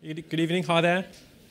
Good evening. Hi there.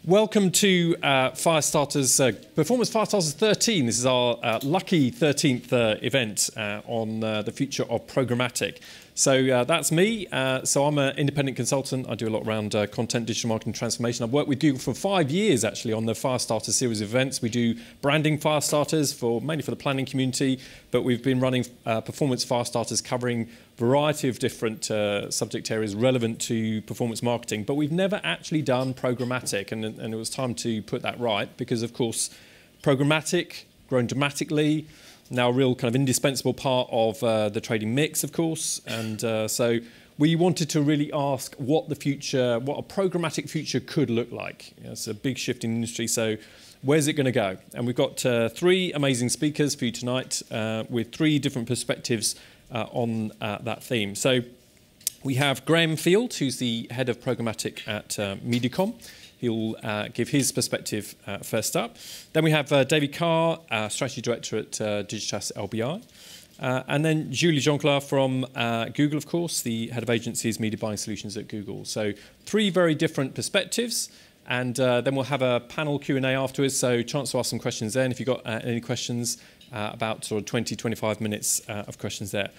Welcome to Firestarters, Performance Firestarters 13. This is our lucky 13th event on the future of programmatic. So that's me. So I'm an independent consultant. I do a lot around content, digital marketing transformation. I've worked with Google for 5 years, actually, on the Firestarters series of events. We do branding Firestarters, mainly for the planning community, but we've been running performance Firestarters covering a variety of different subject areas relevant to performance marketing. But we've never actually done programmatic, and it was time to put that right because, of course, programmatic grown dramatically. Now a real kind of indispensable part of the trading mix, of course. And so we wanted to really ask what a programmatic future could look like. It's a big shift in the industry, so where's it going to go? And we've got 3 amazing speakers for you tonight with 3 different perspectives on that theme. So we have Graham Field, who's the head of programmatic at Mediacom. He'll give his perspective first up. Then we have David Carr, Strategy Director at Digitas LBI. And then Julie Jonquelin from Google, of course, the Head of Agencies, Media Buying Solutions at Google. So 3 very different perspectives. And then we'll have a panel Q&A afterwards, so chance to ask some questions then. If you've got any questions, about sort of 20, 25 minutes of questions there.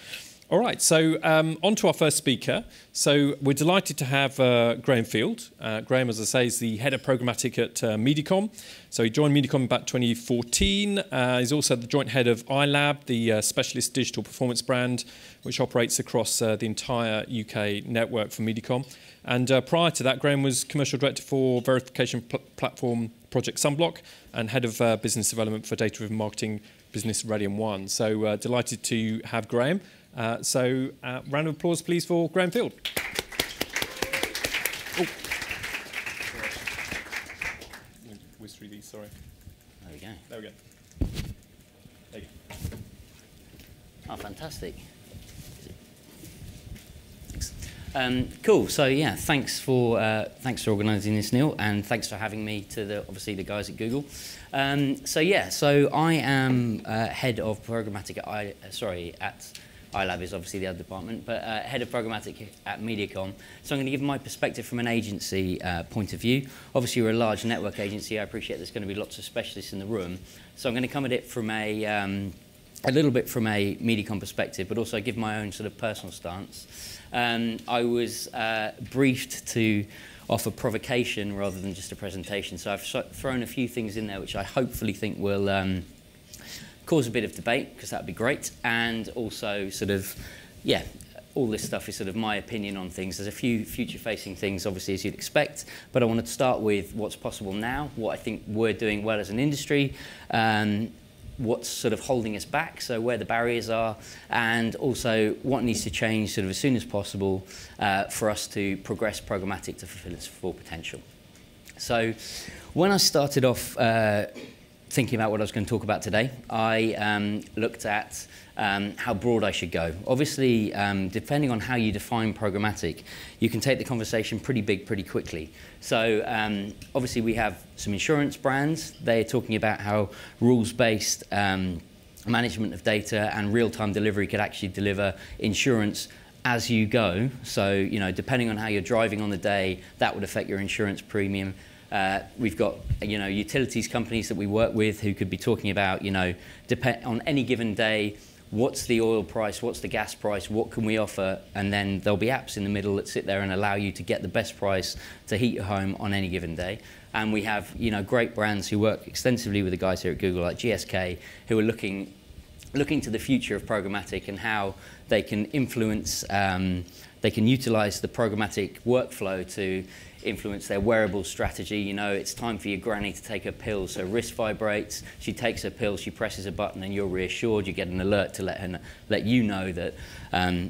All right, so on to our first speaker. So we're delighted to have Graham Field. Graham, as I say, is the head of programmatic at Mediacom. So he joined Mediacom about 2014. He's also the joint head of iLab, the specialist digital performance brand, which operates across the entire UK network for Mediacom. And prior to that, Graham was commercial director for verification platform Project Sunblock and head of business development for data-driven marketing business Radian One. So delighted to have Graham. Round of applause, please, for Graham Field. Oh. Whiz through these, sorry. There we go. There we go. There you go. Oh, fantastic. Cool. So yeah, thanks for organising this, Neil, and thanks for having me to obviously the guys at Google. So I am head of programmatic at iLab is obviously the other department, but head of programmatic at Mediacom. So I'm going to give my perspective from an agency point of view. Obviously, we're a large network agency. I appreciate there's going to be lots of specialists in the room. So I'm going to come at it from a little bit from a Mediacom perspective, but also give my own sort of personal stance. I was briefed to offer provocation rather than just a presentation. So I've thrown a few things in there which I hopefully think will cause a bit of debate, because that would be great, and also sort of, yeah, all this stuff is sort of my opinion on things. There's a few future-facing things, obviously, as you'd expect, but I wanted to start with what's possible now, what I think we're doing well as an industry, what's sort of holding us back, so where the barriers are, and also what needs to change sort of as soon as possible for us to progress programmatic to fulfill its full potential. So when I started off thinking about what I was going to talk about today, I looked at how broad I should go. Obviously, depending on how you define programmatic, you can take the conversation pretty big pretty quickly. So obviously we have some insurance brands. They're talking about how rules-based management of data and real-time delivery could actually deliver insurance as you go. So, you know, depending on how you're driving on the day, that would affect your insurance premium. We've got, you know, utilities companies that we work with who could be talking about, you know, on any given day, what's the oil price, what's the gas price, what can we offer, and then there'll be apps in the middle that sit there and allow you to get the best price to heat your home on any given day. And we have, you know, great brands who work extensively with the guys here at Google, like GSK, who are looking to the future of programmatic and how they can influence, they can utilize the programmatic workflow to influence their wearable strategy. You know, it's time for your granny to take her pill, so wrist vibrates, she takes her pill, she presses a button, and you're reassured. You get an alert to let you know that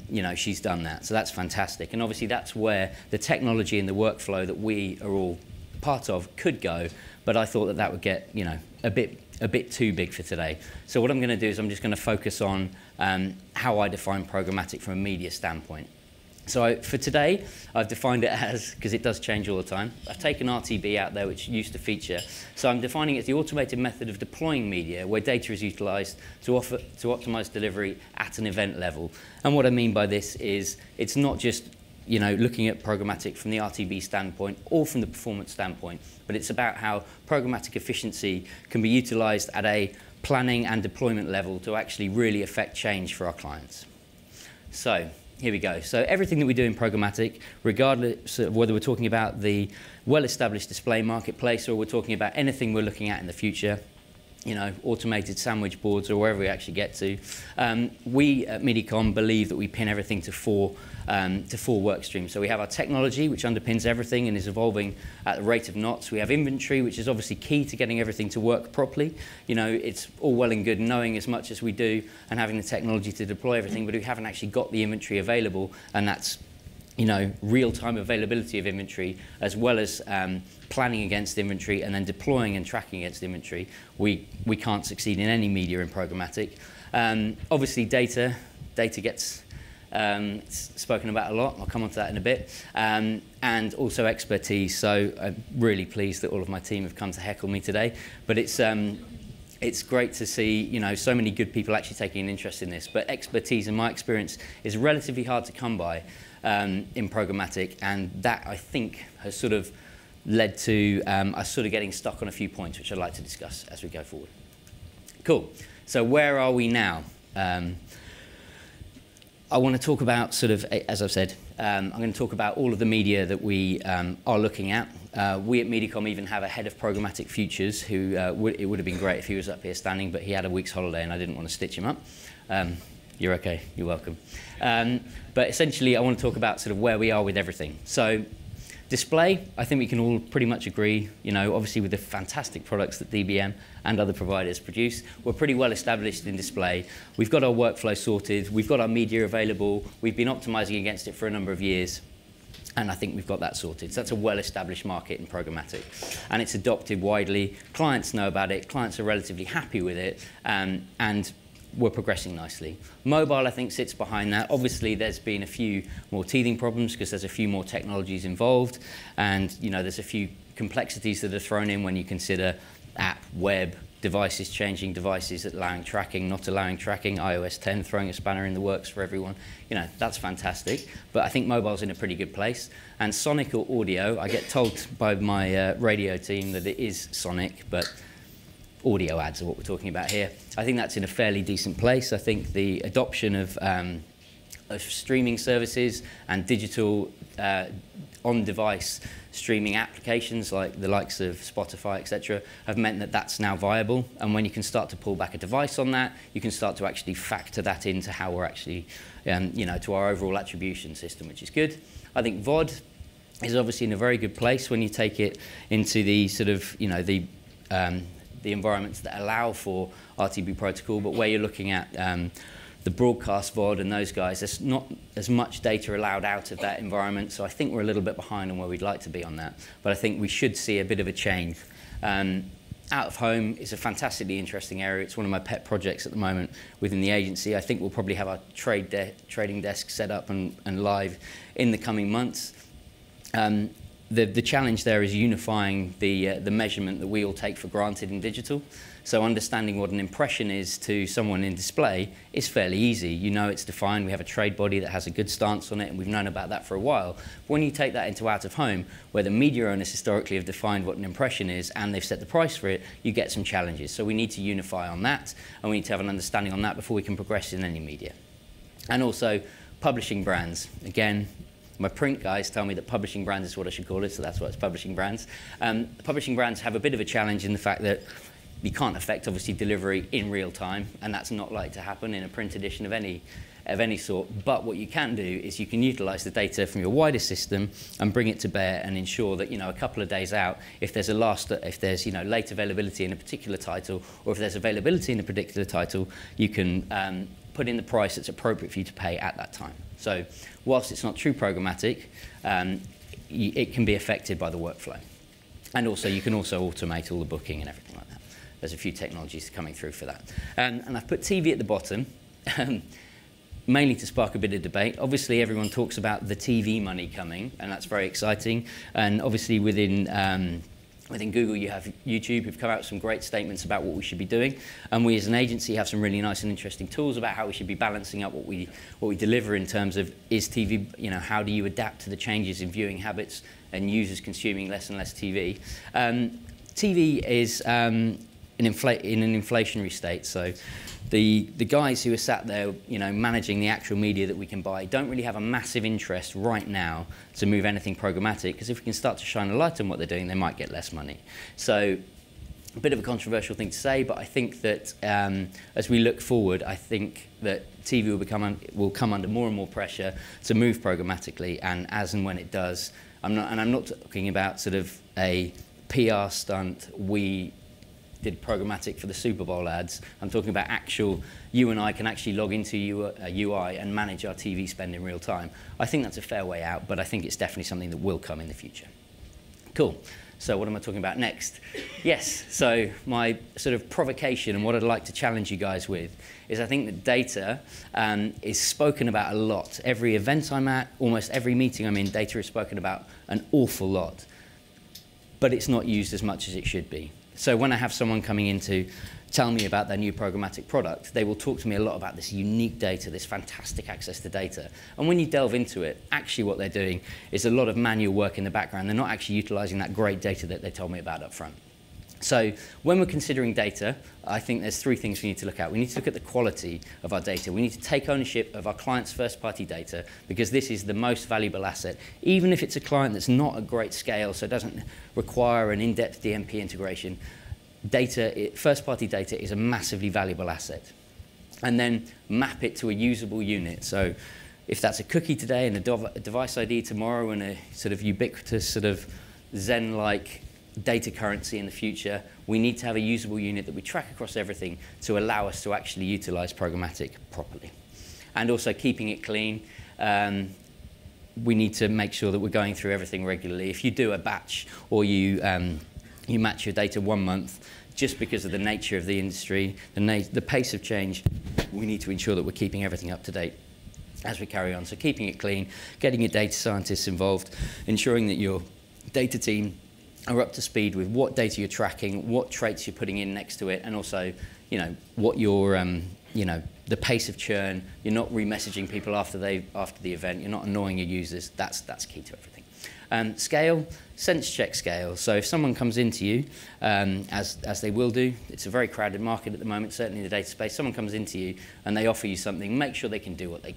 you know, she's done that. So that's fantastic, and obviously that's where the technology and the workflow that we are all part of could go. But I thought that would get, you know, a bit too big for today. So what I'm going to do is I'm just going to focus on how I define programmatic from a media standpoint. So for today, I've defined it as, because it does change all the time, I've taken RTB out there, which used to feature. So I'm defining it as the automated method of deploying media where data is utilized to optimize delivery at an event level. And what I mean by this is it's not just looking at programmatic from the RTB standpoint or from the performance standpoint, but it's about how programmatic efficiency can be utilized at a planning and deployment level to actually really affect change for our clients. So here we go. So everything that we do in programmatic, regardless of whether we're talking about the well-established display marketplace or we're talking about anything we're looking at in the future, automated sandwich boards or wherever we actually get to, we at MediaCom believe that we pin everything to four work streams. So we have our technology, which underpins everything and is evolving at the rate of knots. We have inventory, which is obviously key to getting everything to work properly. It's all well and good knowing as much as we do and having the technology to deploy everything, but we haven't actually got the inventory available, and that's real-time availability of inventory, as well as planning against inventory and then deploying and tracking against inventory. We can't succeed in any media in programmatic. Obviously, data gets spoken about a lot. I'll come on to that in a bit. And also expertise. So I'm really pleased that all of my team have come to heckle me today. But it's great to see, so many good people actually taking an interest in this. But expertise, in my experience, is relatively hard to come by in programmatic, and that, I think, has sort of led to us sort of getting stuck on a few points, which I'd like to discuss as we go forward. Cool. So where are we now? I want to talk about sort of, as I've said, I'm going to talk about all of the media that we are looking at. We at MediaCom even have a head of programmatic futures who it would have been great if he was up here standing, but he had a week's holiday and I didn't want to stitch him up. You're okay, you're welcome. But essentially I want to talk about sort of where we are with everything. So display, I think we can all pretty much agree, obviously with the fantastic products that DBM and other providers produce, we're pretty well established in display. We've got our workflow sorted, we've got our media available, we've been optimizing against it for a number of years, and I think we've got that sorted. So that's a well-established market in programmatic, and it's adopted widely. Clients know about it, clients are relatively happy with it, and we're progressing nicely. Mobile, I think, sits behind that. Obviously, there's been a few more teething problems because there's a few more technologies involved, and there's a few complexities that are thrown in when you consider app, web, devices changing, devices allowing tracking, not allowing tracking, iOS 10 throwing a spanner in the works for everyone. That's fantastic. But I think mobile's in a pretty good place. And sonic or audio, I get told by my radio team that it is sonic, but audio ads are what we're talking about here. I think that's in a fairly decent place. I think the adoption of streaming services and digital on-device streaming applications like the likes of Spotify, etc., have meant that that's now viable. And when you can start to pull back a device on that, you can start to actually factor that into how we're actually, to our overall attribution system, which is good. I think VOD is obviously in a very good place when you take it into the sort of, the environments that allow for RTB protocol, but where you're looking at the broadcast VOD and those guys, there's not as much data allowed out of that environment, so I think we're a little bit behind on where we'd like to be on that. But I think we should see a bit of a change. Out of home is a fantastically interesting area. It's one of my pet projects at the moment within the agency. I think we'll probably have our trading desk set up and live in the coming months. The challenge there is unifying the measurement that we all take for granted in digital. So understanding what an impression is to someone in display is fairly easy. It's defined. We have a trade body that has a good stance on it, and we've known about that for a while. But when you take that into out of home, where the media owners historically have defined what an impression is and they've set the price for it, you get some challenges. So we need to unify on that, and we need to have an understanding on that before we can progress in any media. And also publishing brands. Again, my print guys tell me that publishing brands is what I should call it, so that's why it's publishing brands. Publishing brands have a bit of a challenge in the fact that you can't affect, obviously, delivery in real time, and that's not likely to happen in a print edition of any sort. But what you can do is you can utilize the data from your wider system and bring it to bear and ensure that, a couple of days out, if there's late availability in a particular title, or if there's availability in a particular title, you can put in the price that's appropriate for you to pay at that time. So whilst it's not true programmatic, it can be affected by the workflow. And also, you can also automate all the booking and everything like that. There's a few technologies coming through for that. And I've put TV at the bottom, mainly to spark a bit of debate. Obviously, everyone talks about the TV money coming, and that's very exciting. And obviously, within Within Google, you have YouTube, who've come out with some great statements about what we should be doing. And we as an agency have some really nice and interesting tools about how we should be balancing up what we deliver in terms of, is TV, how do you adapt to the changes in viewing habits and users consuming less and less TV. TV is in an inflationary state. So the guys who are sat there, managing the actual media that we can buy don't really have a massive interest right now to move anything programmatic, because if we can start to shine a light on what they're doing, they might get less money. So a bit of a controversial thing to say, but I think that as we look forward, I think that TV will come under more and more pressure to move programmatically, and as and when it does, I'm not talking about sort of a PR stunt, we did programmatic for the Super Bowl ads. I'm talking about actual, you and I can actually log into UI and manage our TV spend in real time. I think that's a fair way out, but I think it's definitely something that will come in the future. Cool. So what am I talking about next? Yes, so my sort of provocation and what I'd like to challenge you guys with is, I think that data is spoken about a lot. Every event I'm at, almost every meeting I'm in, data is spoken about an awful lot, but it's not used as much as it should be. So when I have someone coming in to tell me about their new programmatic product, they will talk to me a lot about this unique data, this fantastic access to data. And when you delve into it, actually what they're doing is a lot of manual work in the background. They're not actually utilizing that great data that they told me about up front. So when we're considering data, I think there's three things we need to look at. We need to look at the quality of our data. We need to take ownership of our client's first-party data, because this is the most valuable asset. Even if it's a client that's not at great scale, so it doesn't require an in-depth DMP integration, first-party data is a massively valuable asset. And then map it to a usable unit. So if that's a cookie today and a device ID tomorrow and a sort of ubiquitous sort of Zen-like data currency in the future, we need to have a usable unit that we track across everything to allow us to actually utilize programmatic properly. And also keeping it clean. We need to make sure that we're going through everything regularly. If you do a batch or you match your data 1 month, just because of the nature of the industry, the pace of change, we need to ensure that we're keeping everything up to date as we carry on. So keeping it clean, getting your data scientists involved, ensuring that your data team are up to speed with what data you're tracking, what traits you're putting in next to it, and also, what your, the pace of churn. You're not remessaging people after the event. You're not annoying your users. That's key to everything. Scale, sense check scale. So if someone comes into you, as they will do, it's a very crowded market at the moment, certainly in the data space. Someone comes into you and they offer you something, make sure they can do what they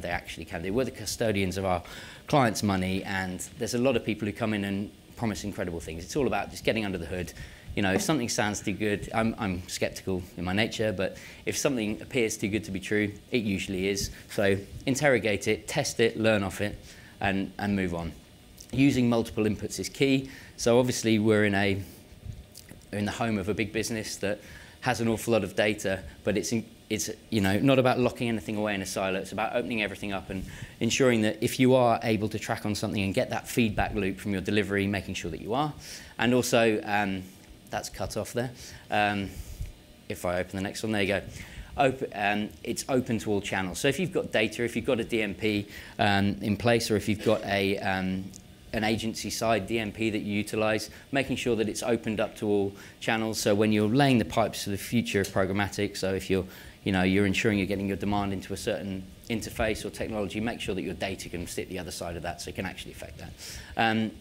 actually can do. We're the custodians of our clients' money, and there's a lot of people who come in and promise incredible things. It's all about just getting under the hood. If something sounds too good, I'm skeptical in my nature, but if something appears too good to be true, it usually is. So interrogate it, test it, learn off it, and move on. Using multiple inputs is key. So obviously we're in the home of a big business that has an awful lot of data, but it's not about locking anything away in a silo. It's about opening everything up and ensuring that if you are able to track on something and get that feedback loop from your delivery, making sure that you are. And also, that's cut off there. If I open the next one, there you go. It's open to all channels. So if you've got data, if you've got a DMP in place, or if you've got an agency-side DMP that you utilize, making sure that it's opened up to all channels. So when you're laying the pipes for the future of programmatic, so if you're ensuring you're getting your demand into a certain interface or technology, make sure that your data can sit the other side of that, so it can actually affect that.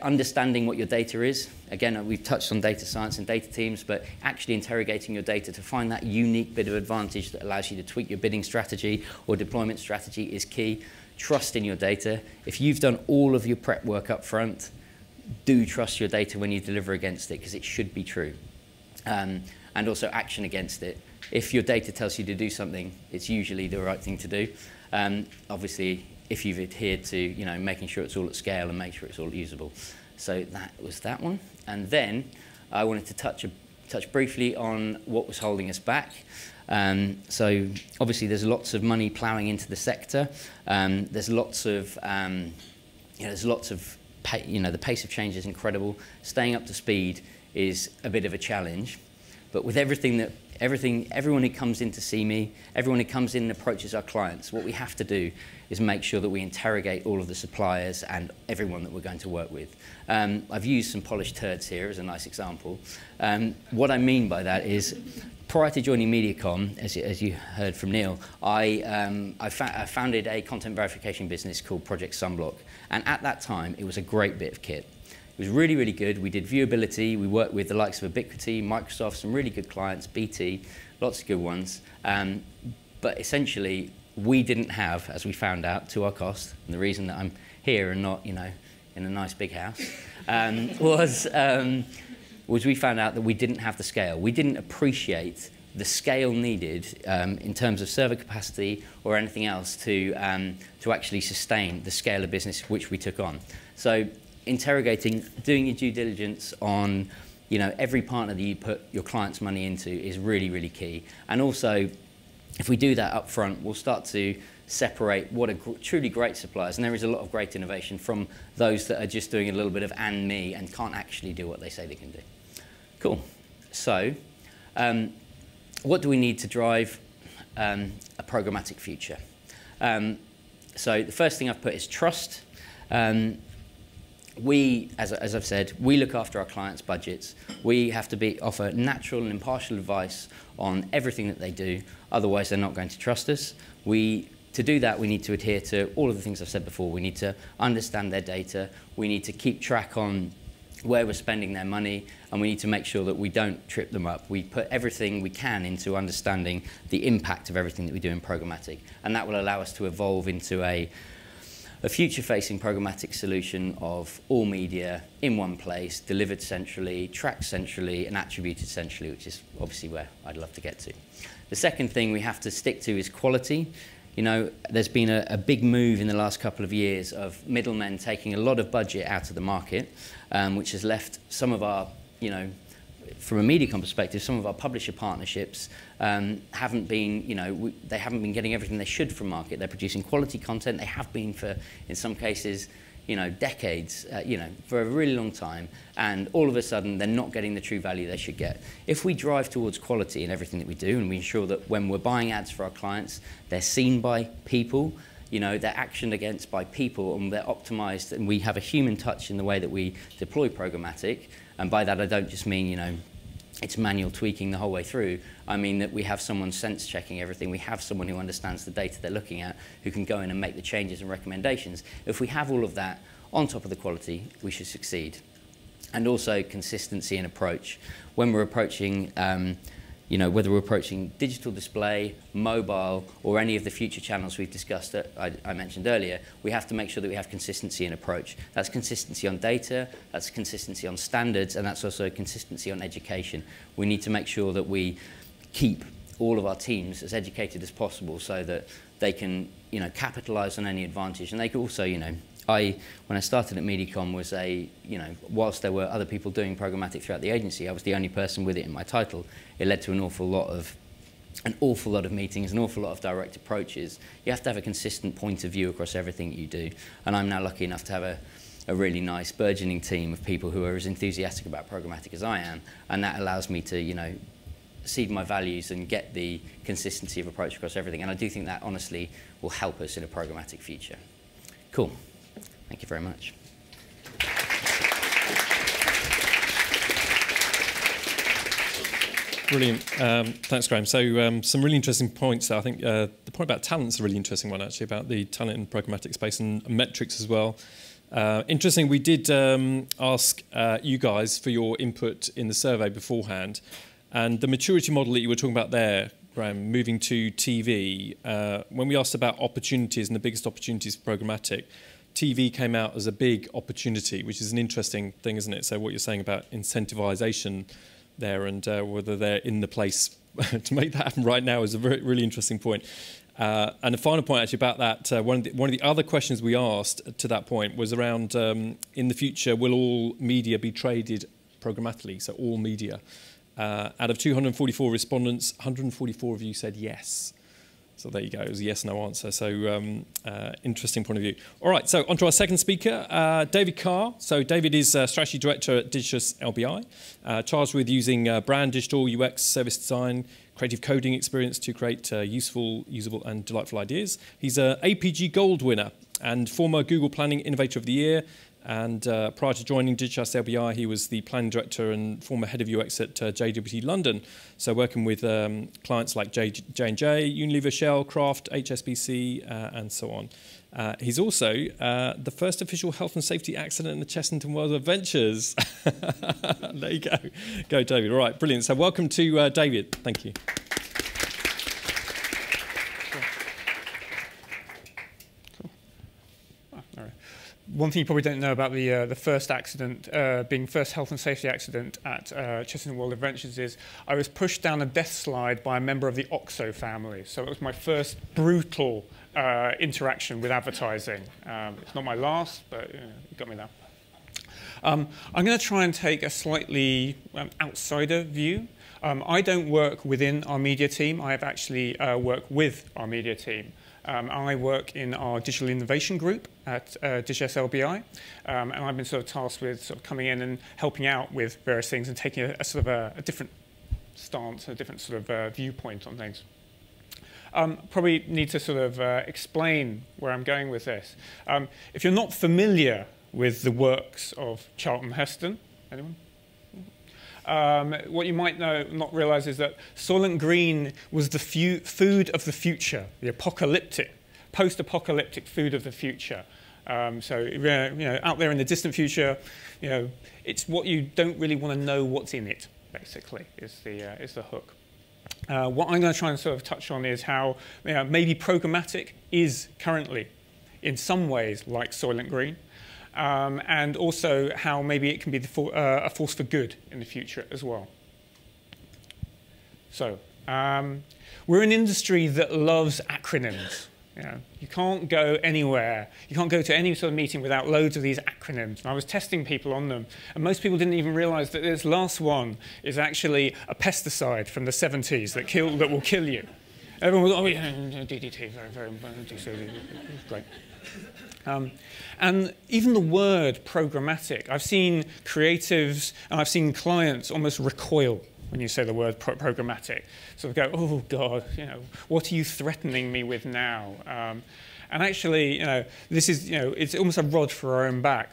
Understanding what your data is. Again, we've touched on data science and data teams, but actually interrogating your data to find that unique bit of advantage that allows you to tweak your bidding strategy or deployment strategy is key. Trust in your data. If you've done all of your prep work up front, do trust your data when you deliver against it, because it should be true. And also action against it. If your data tells you to do something, it's usually the right thing to do. Obviously, if you've adhered to making sure it's all at scale and make sure it's all usable. So that was that one. And then I wanted to touch briefly on what was holding us back. So obviously there's lots of money ploughing into the sector. There's lots of the pace of change is incredible. Staying up to speed is a bit of a challenge. But with everything that Everyone who comes in to see me, everyone who comes in and approaches our clients, what we have to do is make sure that we interrogate all of the suppliers and everyone that we're going to work with. I've used some polished turds here as a nice example. What I mean by that is, prior to joining MediaCom, as you heard from Neil, I founded a content verification business called Project Sunblock. And at that time, it was a great bit of kit. It was really, really good. We did viewability. We worked with the likes of Ubiquity, Microsoft, some really good clients, BT, lots of good ones. But essentially, we didn't have, as we found out, to our cost, and the reason that I'm here and not, you know, in a nice big house, was we found out that we didn't have the scale. We didn't appreciate the scale needed in terms of server capacity or anything else to actually sustain the scale of business which we took on. So interrogating, doing your due diligence on, you know, every partner that you put your client's money into is really, really key. And also, if we do that up front, we'll start to separate what are truly great suppliers, and there is a lot of great innovation, from those that are just doing a little bit of and me and can't actually do what they say they can do. Cool. So, what do we need to drive a programmatic future? So the first thing I've put is trust. We, as I've said, we look after our clients' budgets. We have to offer natural and impartial advice on everything that they do, otherwise they're not going to trust us. To do that, we need to adhere to all of the things I've said before. We need to understand their data. We need to keep track on where we're spending their money, and we need to make sure that we don't trip them up. We put everything we can into understanding the impact of everything that we do in programmatic, and that will allow us to evolve into a future-facing programmatic solution of all media in one place, delivered centrally, tracked centrally, and attributed centrally, which is obviously where I'd love to get to. The second thing we have to stick to is quality. You know, there's been a big move in the last couple of years of middlemen taking a lot of budget out of the market, which has left some of our, you know, from a MediaCom perspective, some of our publisher partnerships haven't been, you know, they haven't been getting everything they should from market. They're producing quality content. They have been for, in some cases, you know, decades, you know, for a really long time, and all of a sudden they're not getting the true value they should get. If we drive towards quality in everything that we do, and we ensure that when we're buying ads for our clients, they're seen by people, you know, they're actioned against by people, and they're optimized, and we have a human touch in the way that we deploy programmatic. And by that I don't just mean, you know, it's manual tweaking the whole way through. I mean that we have someone sense checking everything. We have someone who understands the data they're looking at, who can go in and make the changes and recommendations. If we have all of that on top of the quality, we should succeed. And also consistency in approach. When we're approaching, you know, whether we're approaching digital display, mobile, or any of the future channels we've discussed that I mentioned earlier, we have to make sure that we have consistency in approach. That's consistency on data, that's consistency on standards, and that's also consistency on education. We need to make sure that we keep all of our teams as educated as possible so that they can, you know, capitalize on any advantage. And they can also, you know, when I started at MediaCom was you know, whilst there were other people doing programmatic throughout the agency, I was the only person with it in my title. It led to an awful lot of meetings, an awful lot of direct approaches. You have to have a consistent point of view across everything that you do. And I'm now lucky enough to have a really nice burgeoning team of people who are as enthusiastic about programmatic as I am. And that allows me to, you know, seed my values and get the consistency of approach across everything. And I do think that honestly will help us in a programmatic future. Cool. Thank you very much. Brilliant. Thanks, Graham. So some really interesting points. I think the point about talent is a really interesting one, actually, about the talent in programmatic space and metrics as well. Interesting, we did ask you guys for your input in the survey beforehand. And the maturity model that you were talking about there, Graham, moving to TV, when we asked about opportunities and the biggest opportunities for programmatic, TV came out as a big opportunity, which is an interesting thing, isn't it? So what you're saying about incentivization there and whether they're in the place to make that happen right now is a really interesting point. And the final point actually about that, one of the other questions we asked to that point was around, in the future, will all media be traded programmatically? So all media. Out of 244 respondents, 144 of you said yes. So there you go, it was a yes/no answer. So interesting point of view. All right, so on to our second speaker, David Carr. So David is Strategy Director at Digitus LBI, charged with using brand, digital, UX, service design, creative coding experience to create useful, usable, and delightful ideas. He's an APG Gold winner and former Google Planning Innovator of the Year. And prior to joining Digitas LBI, he was the planning director and former head of UX at JWT London. So working with clients like J&J, Unilever, Shell, Kraft, HSBC, and so on. He's also the first official health and safety accident in the Chessington World of Adventures. There you go. Go, David. All right, brilliant. So welcome to David. Thank you. One thing you probably don't know about the first accident, being first health and safety accident at Chessington World Adventures, is I was pushed down a death slide by a member of the Oxo family. So it was my first brutal interaction with advertising. It's not my last, but it got me there. I'm going to try and take a slightly outsider view. I don't work within our media team. I have actually worked with our media team. I work in our digital innovation group at Digitas LBI, and I've been sort of tasked with sort of coming in and helping out with various things and taking a sort of a different stance, a different sort of viewpoint on things. Probably need to sort of explain where I'm going with this. If you're not familiar with the works of Charlton Heston, anyone? What you might not realize is that Soylent Green was the food of the future, the post-apocalyptic food of the future. So, out there in the distant future, it's what you don't really want to know what's in it, basically, is the hook. What I'm going to try and sort of touch on is how maybe programmatic is currently, in some ways, like Soylent Green. And also how maybe it can be a force for good in the future as well. So, we're an industry that loves acronyms. You can't go anywhere. You can't go to any sort of meeting without loads of these acronyms. And I was testing people on them, and most people didn't even realize that this last one is actually a pesticide from the 70s that will kill you. Everyone was, oh yeah, DDT, very great. And even the word programmatic, I've seen creatives and I've seen clients almost recoil when you say the word programmatic. Sort of go, oh God, what are you threatening me with now? And actually, this is, it's almost a rod for our own back.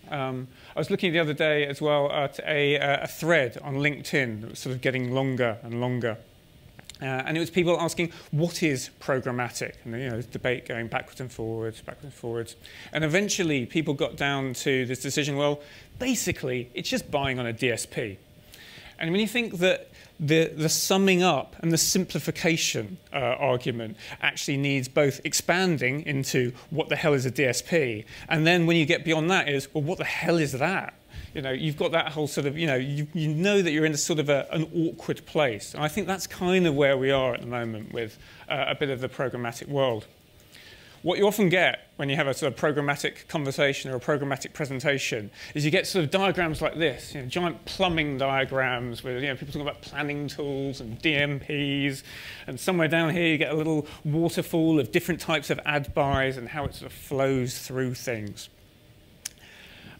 I was looking the other day as well at a thread on LinkedIn that was sort of getting longer and longer. And it was people asking, what is programmatic? And this debate going backwards and forwards, And eventually, people got down to this decision, well, basically, it's just buying on a DSP. And when you think that the summing up and the simplification argument actually needs both expanding into what the hell is a DSP, and then when you get beyond that is, well, what the hell is that? You've got that whole sort of, you know that you're in a sort of an awkward place. And I think that's kind of where we are at the moment with a bit of the programmatic world. What you often get when you have a sort of programmatic conversation or a programmatic presentation is you get sort of diagrams like this, giant plumbing diagrams with people talking about planning tools and DMPs, and somewhere down here you get a little waterfall of different types of ad buys and how it sort of flows through things.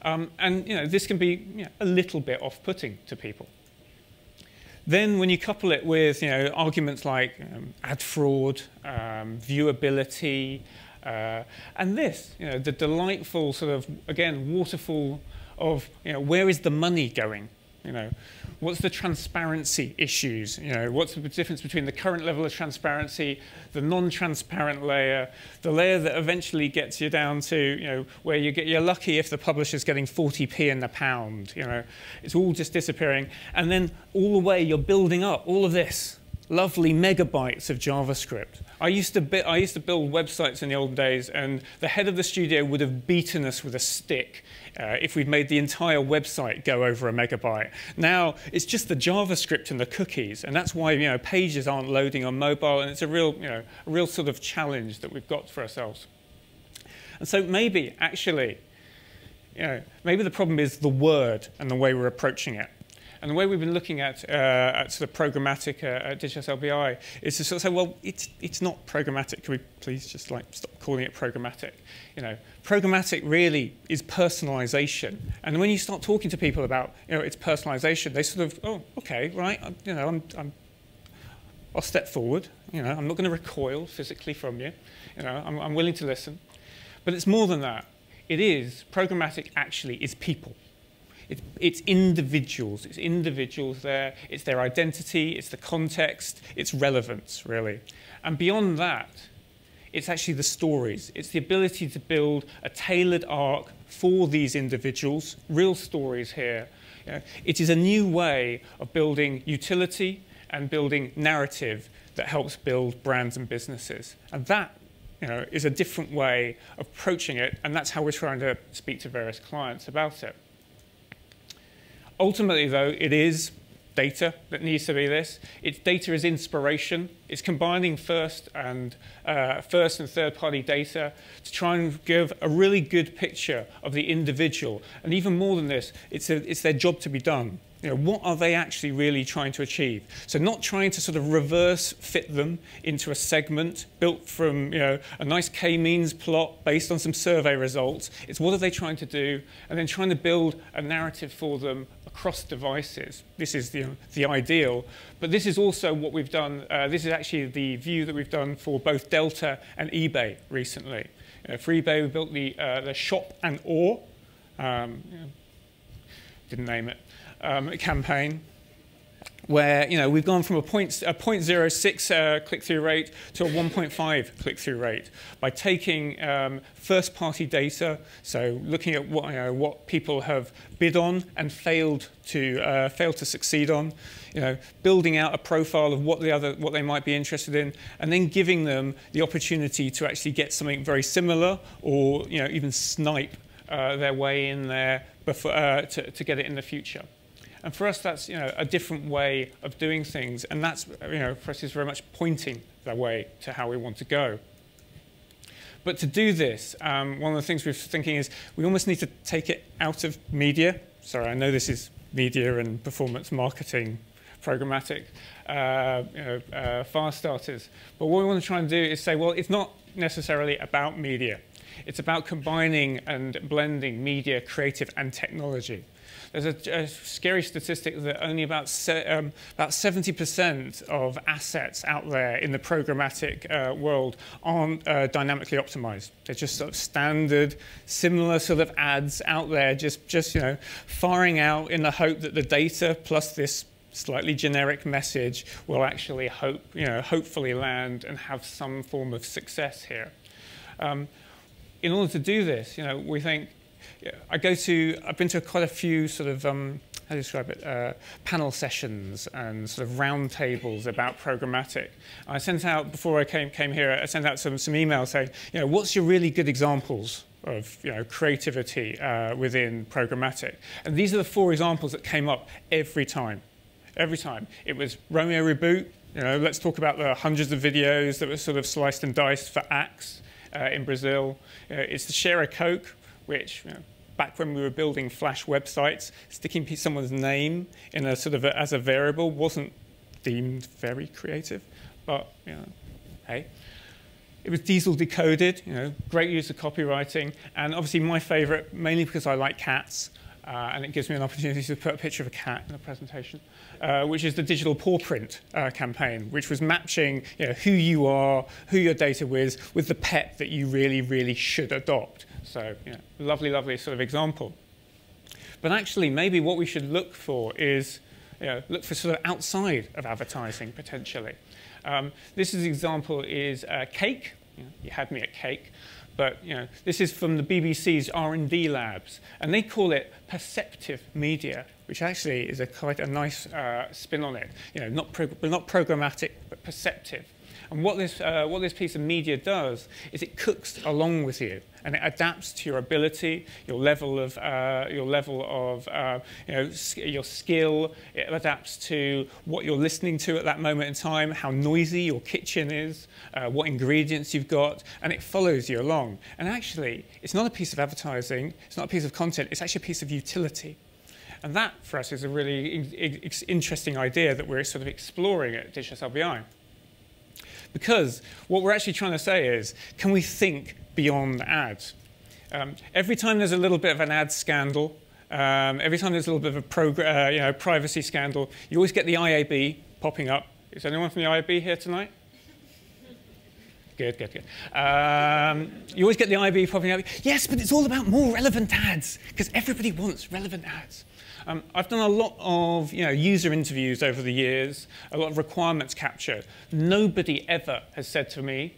And this can be a little bit off-putting to people. Then when you couple it with arguments like ad fraud, viewability, and this, the delightful sort of, again, waterfall of where is the money going? What's the transparency issues? What's the difference between the current level of transparency, the non-transparent layer, the layer that eventually gets you down to where you're lucky if the publisher's getting 40p in the pound. It's all just disappearing, and then all the way you're building up all of this lovely megabytes of JavaScript. I used to build websites in the old days, and the head of the studio would have beaten us with a stick if we'd made the entire website go over a megabyte. Now, it's just the JavaScript and the cookies, and that's why pages aren't loading on mobile, and it's a real sort of challenge that we've got for ourselves. And so maybe, actually, maybe the problem is the word and the way we're approaching it. And the way we've been looking at sort of programmatic at Digitas LBI is to sort of say, well, it's not programmatic. Can we please just stop calling it programmatic? Programmatic really is personalization. And when you start talking to people about it's personalization, they sort of, oh, okay, right, I'll step forward. You know, I'm not going to recoil physically from you. You know, I'm willing to listen. But it's more than that. Programmatic actually is people. It's individuals. It's individuals there. It's their identity. It's the context. It's relevance, really. And beyond that, it's actually the stories. It's the ability to build a tailored arc for these individuals, real stories here. You know, it is a new way of building utility and building narrative that helps build brands and businesses. And that, you know, is a different way of approaching it, and that's how we're trying to speak to various clients about it. Ultimately, though, it is data that needs to be this. It's data as inspiration. It's combining first and third-party data to try and give a really good picture of the individual. And even more than this, it's their job to be done. You know, what are they actually really trying to achieve? So not trying to sort of reverse fit them into a segment built from, you know, a nice k-means plot based on some survey results. It's what are they trying to do, and then trying to build a narrative for them across devices. This is the ideal, but this is also what we've done. This is actually the view that we've done for both Delta and eBay recently. For eBay, we built the shop and or, didn't name it, campaign, where we've gone from a 0.06 click-through rate to a 1.5 click-through rate by taking first-party data, so looking at what people have bid on and failed to succeed on, building out a profile of what they might be interested in, and then giving them the opportunity to actually get something very similar, or even snipe their way in there before, to get it in the future. And for us, that's a different way of doing things, and that's for us is very much pointing the way to how we want to go. But to do this, one of the things we're thinking is we almost need to take it out of media. Sorry, I know this is media and performance marketing, programmatic, Firestarters. But what we want to try and do is say, well, it's not necessarily about media. It's about combining and blending media, creative, and technology. There's a scary statistic that only about 70% of assets out there in the programmatic world aren't dynamically optimized. They're just sort of standard, similar sort of ads out there, just firing out in the hope that the data plus this slightly generic message will actually hopefully land and have some form of success here. In order to do this, we think. I've been to quite a few sort of, how do you describe it, panel sessions and sort of round tables about programmatic. I sent out, before I came here, I sent out some emails saying, what's your really good examples of creativity within programmatic? And these are the 4 examples that came up every time. Every time. It was Romeo Reboot. Let's talk about the hundreds of videos that were sort of sliced and diced for Axe in Brazil. It's the Share a Coke, which, back when we were building Flash websites, sticking someone's name in a sort of as a variable wasn't deemed very creative, but hey. It was Diesel Decoded, great use of copywriting, and obviously my favorite, mainly because I like cats, and it gives me an opportunity to put a picture of a cat in a presentation, which is the digital paw print campaign, which was matching who you are, who your data with the pet that you really, really should adopt. So, lovely, lovely sort of example. But actually, maybe what we should look for is, look for sort of outside of advertising, potentially. This example is cake. You had me at cake. But this is from the BBC's R&D labs, and they call it perceptive media, which actually is quite a nice spin on it. Not programmatic, but perceptive. And what this piece of media does is it cooks along with you, and it adapts to your ability, your level of your skill. It adapts to what you're listening to at that moment in time, how noisy your kitchen is, what ingredients you've got, and it follows you along. And actually, it's not a piece of advertising, it's not a piece of content, it's actually a piece of utility. And that, for us, is a really interesting idea that we're sort of exploring at Digital SLBI. Because what we're actually trying to say is, can we think beyond ads? Every time there's a little bit of an ad scandal, every time there's a little bit of a privacy scandal, you always get the IAB popping up Is anyone from the IAB here tonight? Good, good, good. You always get the IAB popping up. Yes, but it's all about more relevant ads, because everybody wants relevant ads. I've done a lot of user interviews over the years, a lot of requirements capture. Nobody ever has said to me,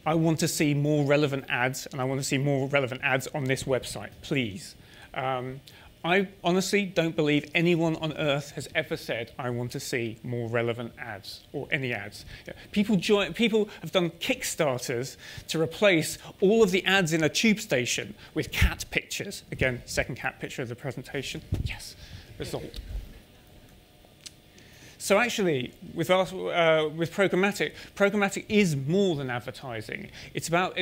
I want to see more relevant ads, and I want to see more relevant ads on this website, please. I honestly don't believe anyone on earth has ever said, I want to see more relevant ads, or any ads. People have done Kickstarters to replace all of the ads in a tube station with cat pictures. Again, second cat picture of the presentation. Yes, result. So actually, with programmatic is more than advertising. It's about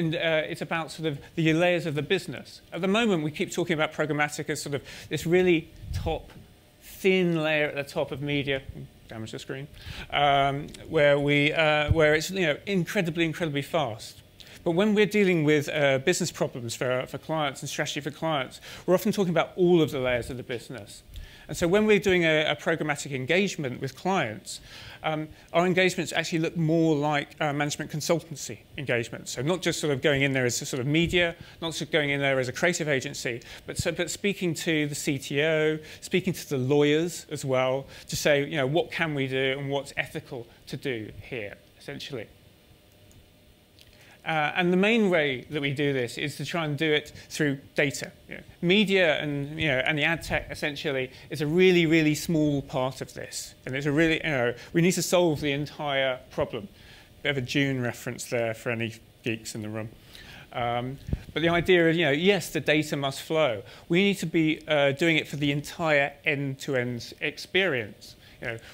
sort of the layers of the business. At the moment, we keep talking about programmatic as sort of this really top, thin layer at the top of media. Damage the screen, where it's incredibly, incredibly fast. But when we're dealing with business problems for clients and strategy for clients, we're often talking about all of the layers of the business. And so when we're doing a programmatic engagement with clients, our engagements actually look more like management consultancy engagements. So not just sort of going in there as a sort of media, not just going in there as a creative agency, but speaking to the CTO, speaking to the lawyers as well, to say, what can we do and what's ethical to do here, essentially. And the main way that we do this is to try and do it through data. Media and the ad tech essentially is a really, really small part of this, and it's a really we need to solve the entire problem. Bit of a Dune reference there for any geeks in the room. But the idea is, yes, the data must flow. We need to be doing it for the entire end-to-end experience.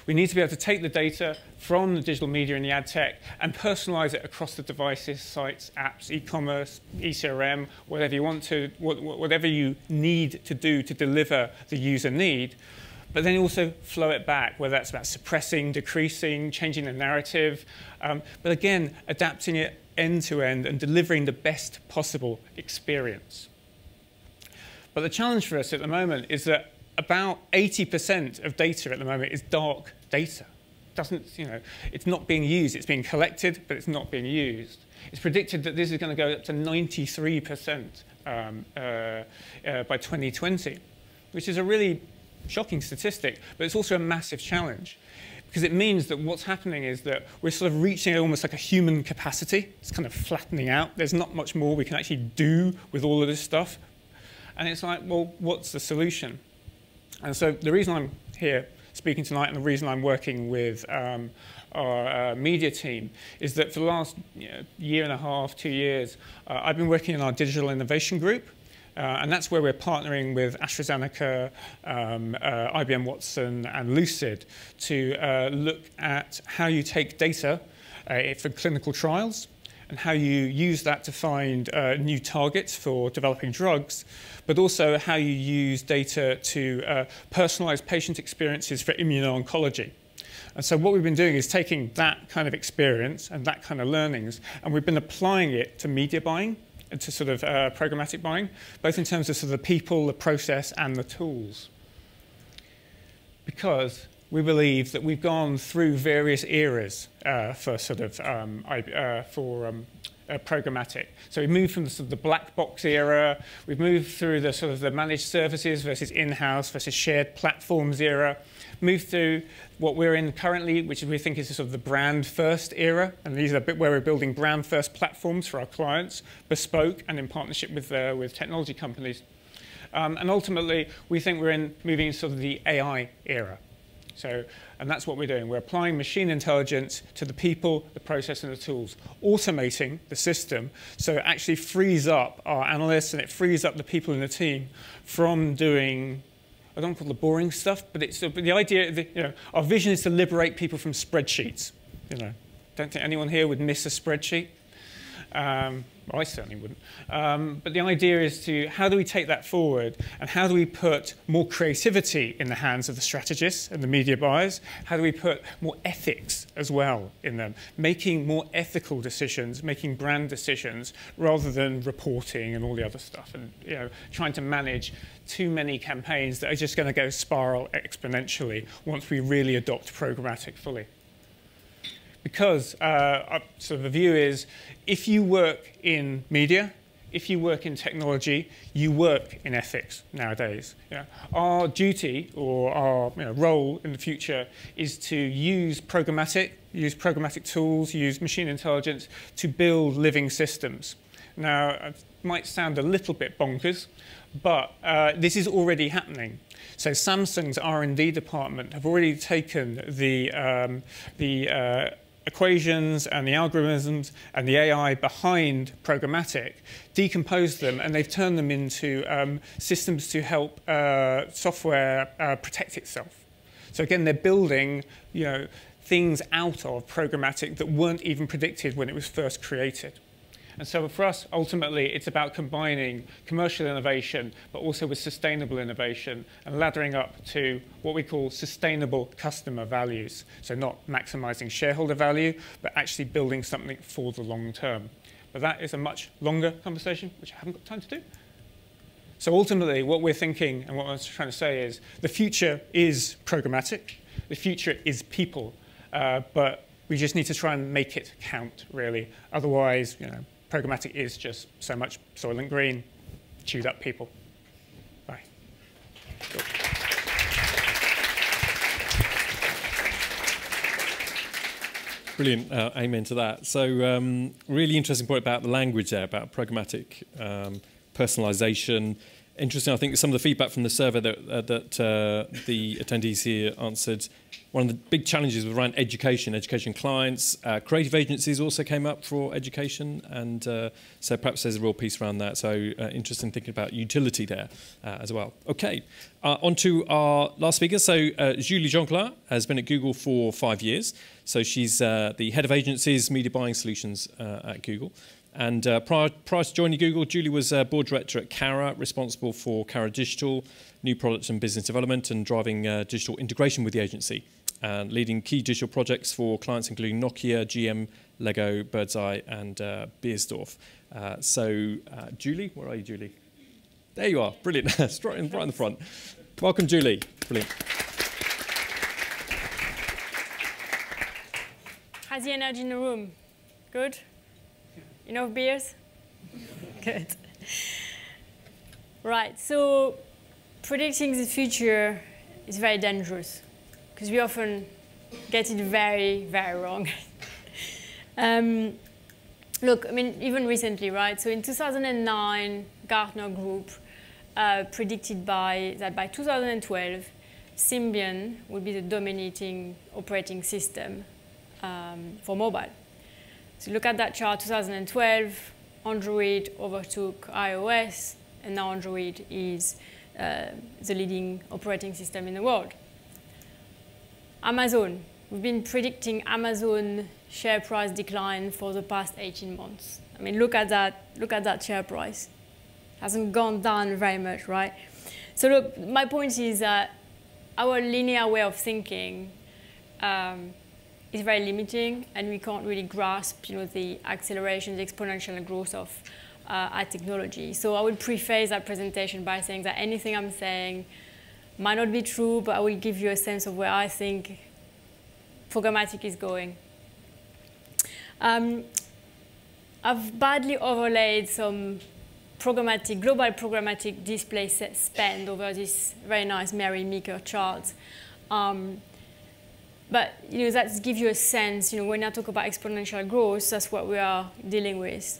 We need to be able to take the data from the digital media and the ad tech and personalize it across the devices, sites, apps, e-commerce, eCRM, whatever you want to, whatever you need to do to deliver the user need. But then also flow it back, whether that's about suppressing, decreasing, changing the narrative. But again, adapting it end to end and delivering the best possible experience. But the challenge for us at the moment is that about 80% of data at the moment is dark data. It's not being used. It's being collected, but it's not being used. It's predicted that this is going to go up to 93% by 2020, which is a really shocking statistic, but it's also a massive challenge. Because it means that what's happening is that we're sort of reaching almost like a human capacity. It's kind of flattening out. There's not much more we can actually do with all of this stuff. And it's like, well, what's the solution? And so the reason I'm here speaking tonight and the reason I'm working with our media team is that for the last year and a half, 2 years, I've been working in our digital innovation group. And that's where we're partnering with AstraZeneca, IBM Watson, and Lucid to look at how you take data for clinical trials and how you use that to find new targets for developing drugs, but also how you use data to personalize patient experiences for immuno-oncology. And so what we've been doing is taking that kind of experience and that kind of learnings, and we've been applying it to media buying and to sort of programmatic buying, both in terms of sort of the people, the process, and the tools. Because we believe that we've gone through various eras for sort of programmatic. So we've moved from the, sort of the black box era, we've moved through the sort of the managed services versus in-house versus shared platforms era, moved through what we're in currently, which we think is sort of the brand first era, and these are a bit where we're building brand first platforms for our clients, bespoke and in partnership with technology companies. And ultimately, we think we're moving into sort of the AI era. So, and that's what we're doing. We're applying machine intelligence to the people, the process, and the tools, automating the system so it actually frees up our analysts and it frees up the people in the team from doing, I don't call it the boring stuff, but it's the idea, our vision is to liberate people from spreadsheets. Don't think anyone here would miss a spreadsheet. I certainly wouldn't. But the idea is to, how do we take that forward and how do we put more creativity in the hands of the strategists and the media buyers? How do we put more ethics as well in them? Making more ethical decisions, making brand decisions rather than reporting and all the other stuff. And trying to manage too many campaigns that are just going to go spiral exponentially once we really adopt programmatic fully. Because sort of the view is, if you work in media, if you work in technology, you work in ethics nowadays. Yeah. Our duty or our role in the future is to use programmatic tools, use machine intelligence to build living systems. Now, it might sound a little bit bonkers, but this is already happening. So Samsung's R&D department have already taken the equations and the algorithms and the AI behind programmatic, decomposed them, and they've turned them into systems to help software protect itself. So again, they're building things out of programmatic that weren't even predicted when it was first created. And so for us, ultimately, it's about combining commercial innovation, but also with sustainable innovation and laddering up to what we call sustainable customer values. So not maximizing shareholder value, but actually building something for the long term. But that is a much longer conversation, which I haven't got time to do. So ultimately, what we're thinking and what I was trying to say is the future is programmatic. The future is people. But we just need to try and make it count, really. Otherwise, programmatic is just so much Soylent Green, chewed up people. Bye. Cool. Brilliant, amen to that. So really interesting point about the language there, about programmatic personalisation. Interesting, I think some of the feedback from the survey that the attendees here answered. One of the big challenges was around education clients. Creative agencies also came up for education, and so perhaps there's a real piece around that. So interesting thinking about utility there as well. Okay, on to our last speaker. So Julie Jonquelin has been at Google for 5 years. So she's the head of agencies, media buying solutions at Google. And prior to joining Google, Julie was board director at Cara, responsible for Cara Digital, new products and business development, and driving digital integration with the agency, and leading key digital projects for clients including Nokia, GM, Lego, Birdseye, and Beiersdorf. Julie, where are you, Julie? There you are, brilliant, right in the front. Welcome, Julie, brilliant. How's the energy in the room? Good? Enough beers? Good. Right, so predicting the future is very dangerous because we often get it very, very wrong. Look, I mean, even recently, right? So in 2009, Gartner Group predicted that by 2012, Symbian would be the dominating operating system for mobile. So look at that chart, 2012, Android overtook iOS, and now Android is the leading operating system in the world. Amazon, we've been predicting Amazon share price decline for the past 18 months. I mean, look at that share price. It hasn't gone down very much, right? So look, my point is that our linear way of thinking is very limiting, and we can't really grasp, the acceleration, the exponential growth of our technology. So I would preface that presentation by saying that anything I'm saying might not be true, but I will give you a sense of where I think programmatic is going. I've badly overlaid some global programmatic display spend over this very nice Mary Meeker chart. But that gives you a sense, when I talk about exponential growth, that's what we are dealing with.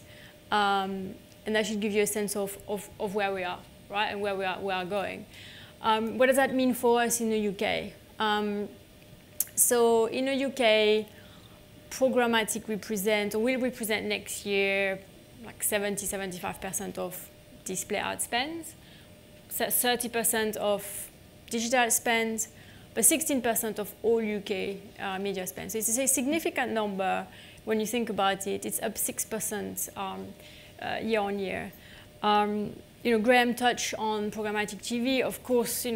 And that should give you a sense of where we are, right, and where we are going. What does that mean for us in the UK? So in the UK, programmatic will represent next year like 70–75% of display ad spend, 30% of digital spend, but 16% of all UK media spend. So it's a significant number when you think about it. It's up 6% year on year. Graham touched on programmatic TV. Of course,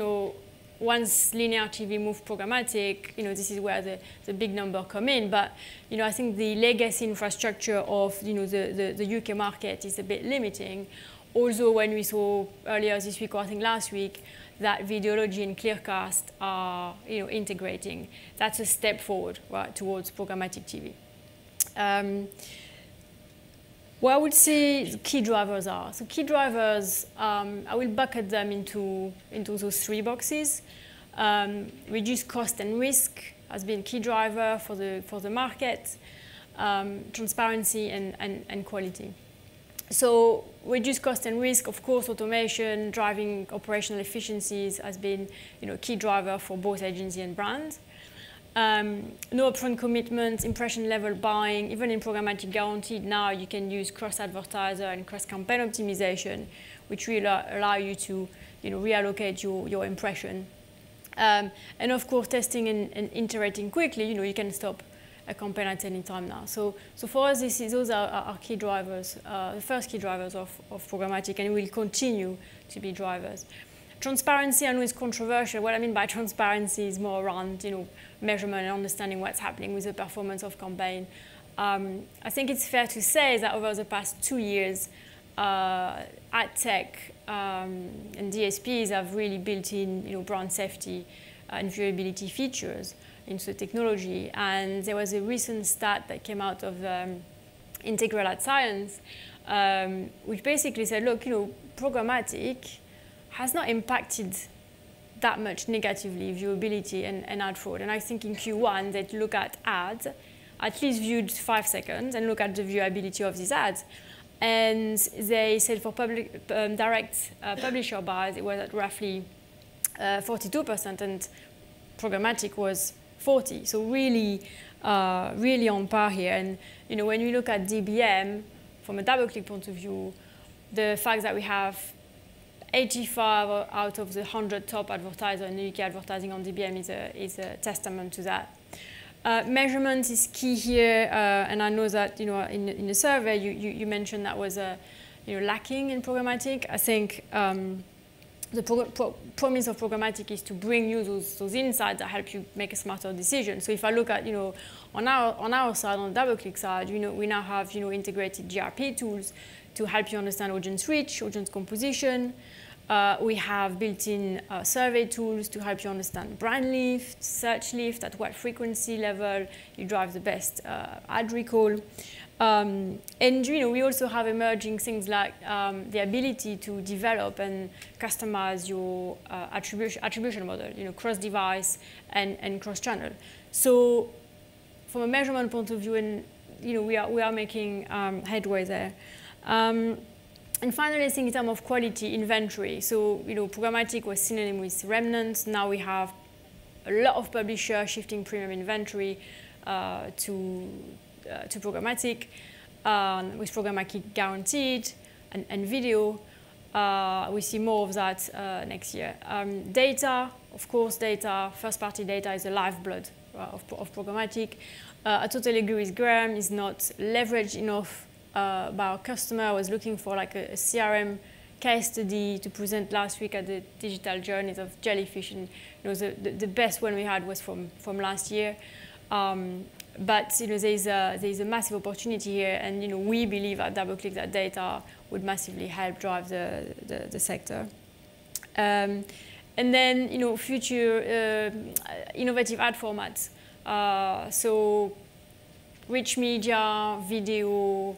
once linear TV moved programmatic, this is where the big number come in. But I think the legacy infrastructure of the UK market is a bit limiting. although when we saw earlier this week, or I think last week, that Videology and Clearcast are integrating, that's a step forward, right, towards programmatic TV. What I would say the key drivers are. So key drivers, I will bucket them into those three boxes. Reduce cost and risk has been key driver for the market. Transparency and quality. So reduce cost and risk, of course, automation, driving operational efficiencies has been key driver for both agency and brand. No upfront commitments, impression level buying, even in programmatic guaranteed now you can use cross-advertiser and cross-campaign optimization, which will allow you to reallocate your impression. And of course, testing and iterating quickly, you can stop a campaign at any time now. So for us, those are our key drivers, the first key drivers of programmatic, and will continue to be drivers. Transparency, I know, is controversial. What I mean by transparency is more around measurement and understanding what's happening with the performance of campaign. I think it's fair to say that over the past 2 years, ad tech and DSPs have really built in brand safety and viewability features into the technology. And there was a recent stat that came out of Integral Ad Science, which basically said, look, programmatic has not impacted that much negatively viewability and ad fraud. And I think in Q1, they'd look at ads, at least viewed 5 seconds, and look at the viewability of these ads. And they said for direct publisher buys, it was at roughly 42%, and programmatic was 40%. So really, really on par here. And when we look at DBM, from a double-click point of view, the fact that we have 85 out of the 100 top advertisers in the UK advertising on DBM is a testament to that. Measurement is key here, and I know that in the survey you mentioned that was lacking in programmatic. I think the promise of programmatic is to bring you those insights that help you make a smarter decision. So if I look at on our side, on the double-click side, we now have integrated GRP tools to help you understand audience reach, audience composition. We have built-in survey tools to help you understand brand lift, search lift, at what frequency level you drive the best ad recall. And we also have emerging things like the ability to develop and customize your attribution model, cross-device and cross-channel. So from a measurement point of view, and we are making headway there. And finally, I think in terms of quality, inventory. So, programmatic was synonym with remnants. Now we have a lot of publishers shifting premium inventory to programmatic, with programmatic guaranteed and video. We see more of that next year. Data, of course, first-party data is the lifeblood of programmatic. I totally agree with Graham, is not leveraged enough by our customer. I was looking for like a CRM case study to present last week at the Digital Journeys of Jellyfish, and the best one we had was from last year. But there's a massive opportunity here, and we believe at DoubleClick that data would massively help drive the sector. And then future innovative ad formats. So rich media, video,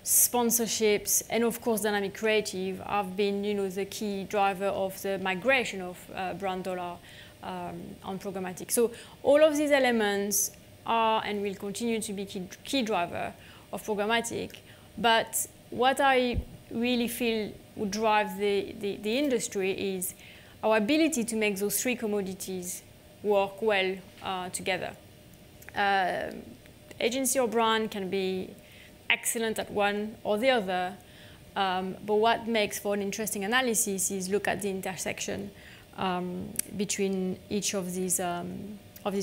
sponsorships, and of course dynamic creative have been the key driver of the migration of brand dollar on programmatic. So all of these elements are and will continue to be key driver of programmatic. But what I really feel would drive the industry is our ability to make those three commodities work well together. Agency or brand can be excellent at one or the other, but what makes for an interesting analysis is look at the intersection between each of these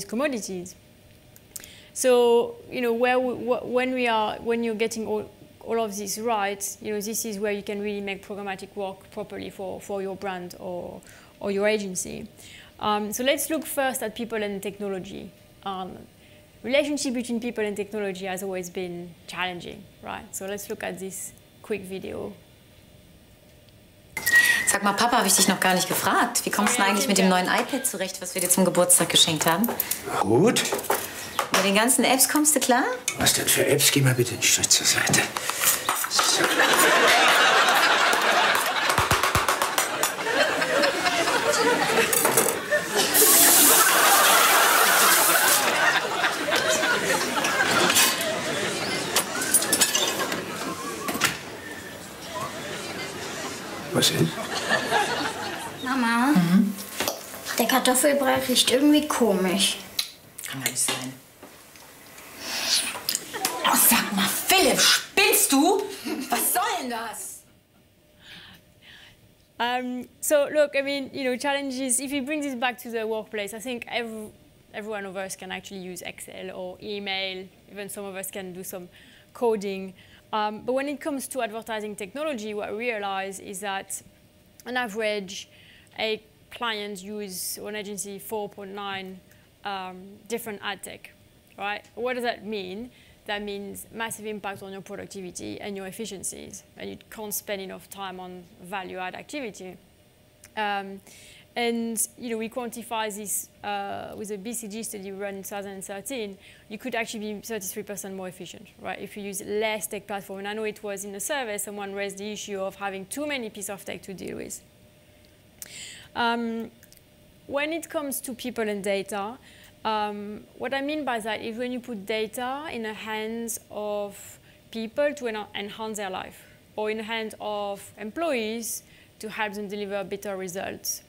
commodities. So when you're getting all of this right, this is where you can really make programmatic work properly for your brand or your agency. So let's look first at people and technology. Relationship between people and technology has always been challenging, right? So let's look at this quick video. Sag mal, Papa, habe ich dich noch gar nicht gefragt. Wie kommst du denn eigentlich mit dem neuen iPad zurecht, was wir dir zum Geburtstag geschenkt haben? Gut. Mit den ganzen Apps kommst du klar? Was denn für Apps? Geh mal bitte einen Schritt zur Seite. So. Was ist? Mama, der Kartoffelbrei riecht irgendwie komisch. Kann gar nicht sein. Oh, sag mal, Philipp, spinnst du? Was soll denn das? So look, I mean, challenges, if you bring this back to the workplace, I think every one of us can actually use Excel or email, even some of us can do some coding. But when it comes to advertising technology, what I realize is that on average, a client uses an agency 4.9 different ad tech, right? What does that mean? That means massive impact on your productivity and your efficiencies, and you can't spend enough time on value-add activity. And we quantify this with a BCG study run in 2013. You could actually be 33% more efficient, right? If you use less tech platform. And I know it was in the survey, someone raised the issue of having too many pieces of tech to deal with. When it comes to people and data, what I mean by that is when you put data in the hands of people to enhance their life, or in the hands of employees to help them deliver better results.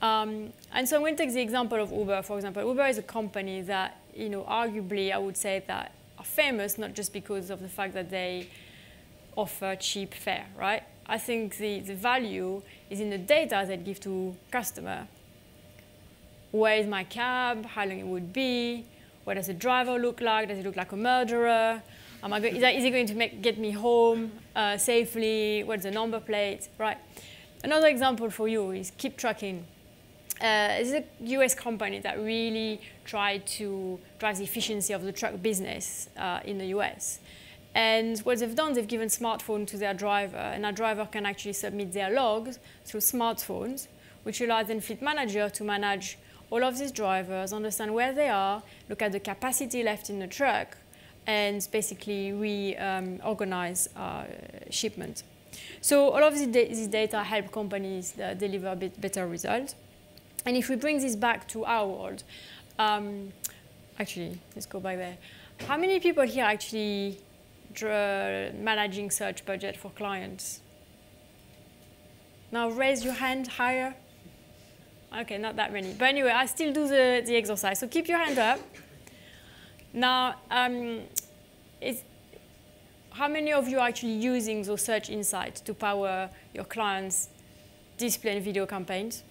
And so I'm going to take the example of Uber, for example. Uber is a company that, arguably I would say that are famous not just because of the fact that they offer cheap fare, right? I think the value is in the data they give to customer. Where is my cab? How long it would be? What does the driver look like? Does he look like a murderer? Is he going to get me home safely? What's the number plate? Right. Another example for you is Keep Tracking. It's a US company that really tried to drive the efficiency of the truck business in the US. And what they've done, they've given smartphone to their driver, and that driver can actually submit their logs through smartphones, which allows then Fleet Manager to manage all of these drivers, understand where they are, look at the capacity left in the truck, and basically reorganize shipment. So all of this data help companies deliver a bit better results. And if we bring this back to our world, actually, let's go back there. How many people here actually managing search budget for clients? Now raise your hand higher. Okay, not that many. But anyway, I still do the exercise. So keep your hand up. Now, how many of you are actually using those search insights to power your clients' display and video campaigns?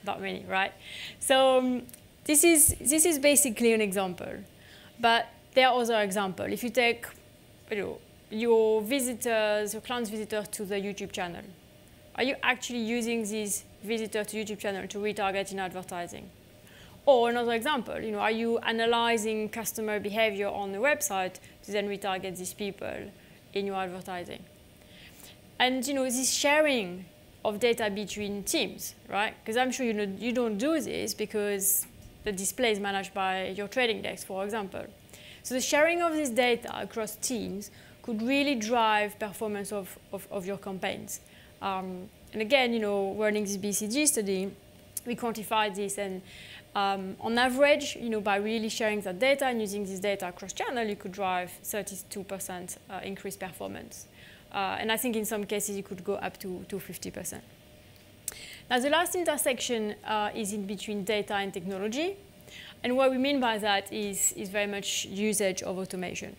Not many, right? So this is basically an example. But there are other examples. If you take your visitors, your clients' visitors to the YouTube channel, are you actually using these visitors to YouTube channel to retarget in advertising? Or another example, are you analyzing customer behavior on the website to then retarget these people in your advertising? And this sharing of data between teams, right? Because I'm sure you don't do this because the display is managed by your trading desk, for example. So the sharing of this data across teams could really drive performance of your campaigns. And again, running this BCG study, we quantified this, and on average, by really sharing that data and using this data across channel, you could drive 32% increased performance. And I think in some cases, you could go up to 50%. Now, the last intersection is in between data and technology. And what we mean by that is very much usage of automation.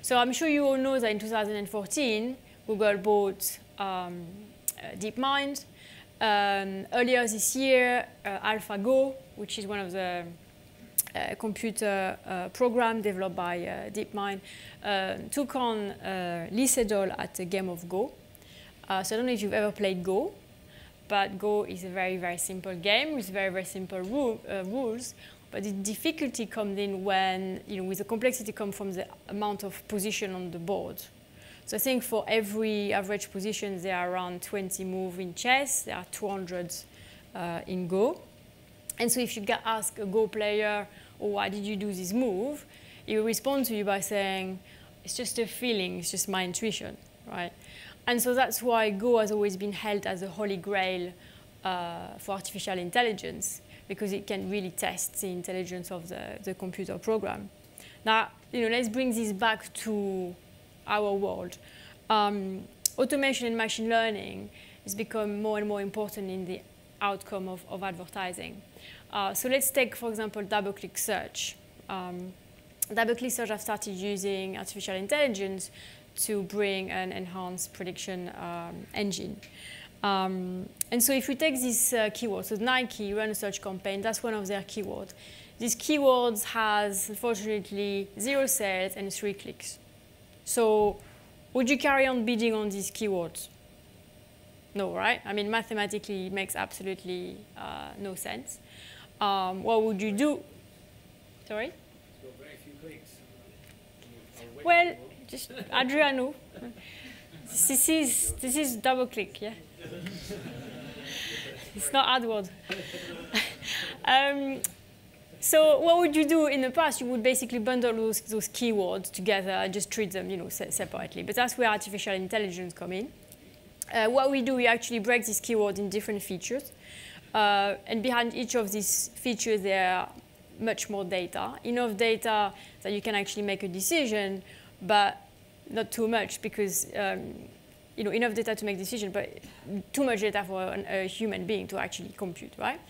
So I'm sure you all know that in 2014, Google bought DeepMind. Earlier this year, AlphaGo, which is one of the computer program developed by DeepMind, took on Lee Sedol at the game of Go. So I don't know if you've ever played Go, but Go is a very, very simple game with very, very simple rules. But the difficulty comes in when, with the complexity comes from the amount of position on the board. So I think for every average position, there are around 20 moves in chess. There are 200 in Go. And so if you ask a Go player, oh, why did you do this move? He will respond to you by saying, it's just a feeling, it's just my intuition, right? And so that's why Go has always been held as a holy grail for artificial intelligence, because it can really test the intelligence of the computer program. Now, let's bring this back to our world. Automation and machine learning has become more and more important in the outcome of advertising. So let's take, for example, double-click search. Double-click search have started using artificial intelligence to bring an enhanced prediction engine. And so if we take this keyword, so Nike run a search campaign, that's one of their keywords. This keyword has, unfortunately, 0 sales and 3 clicks. So would you carry on bidding on these keywords? No, right? I mean, mathematically, it makes absolutely no sense. What would you do? Sorry? It's got very few clicks. Well, just Adriano. This is double click, yeah? It's not AdWords. So what would you do in the past? You would basically bundle those keywords together and just treat them, separately. But that's where artificial intelligence come in. What we do, we actually break this keyword in different features. And behind each of these features, there are much more data. Enough data that you can actually make a decision, but not too much, because enough data to make a decision, but too much data for a human being to actually compute, right?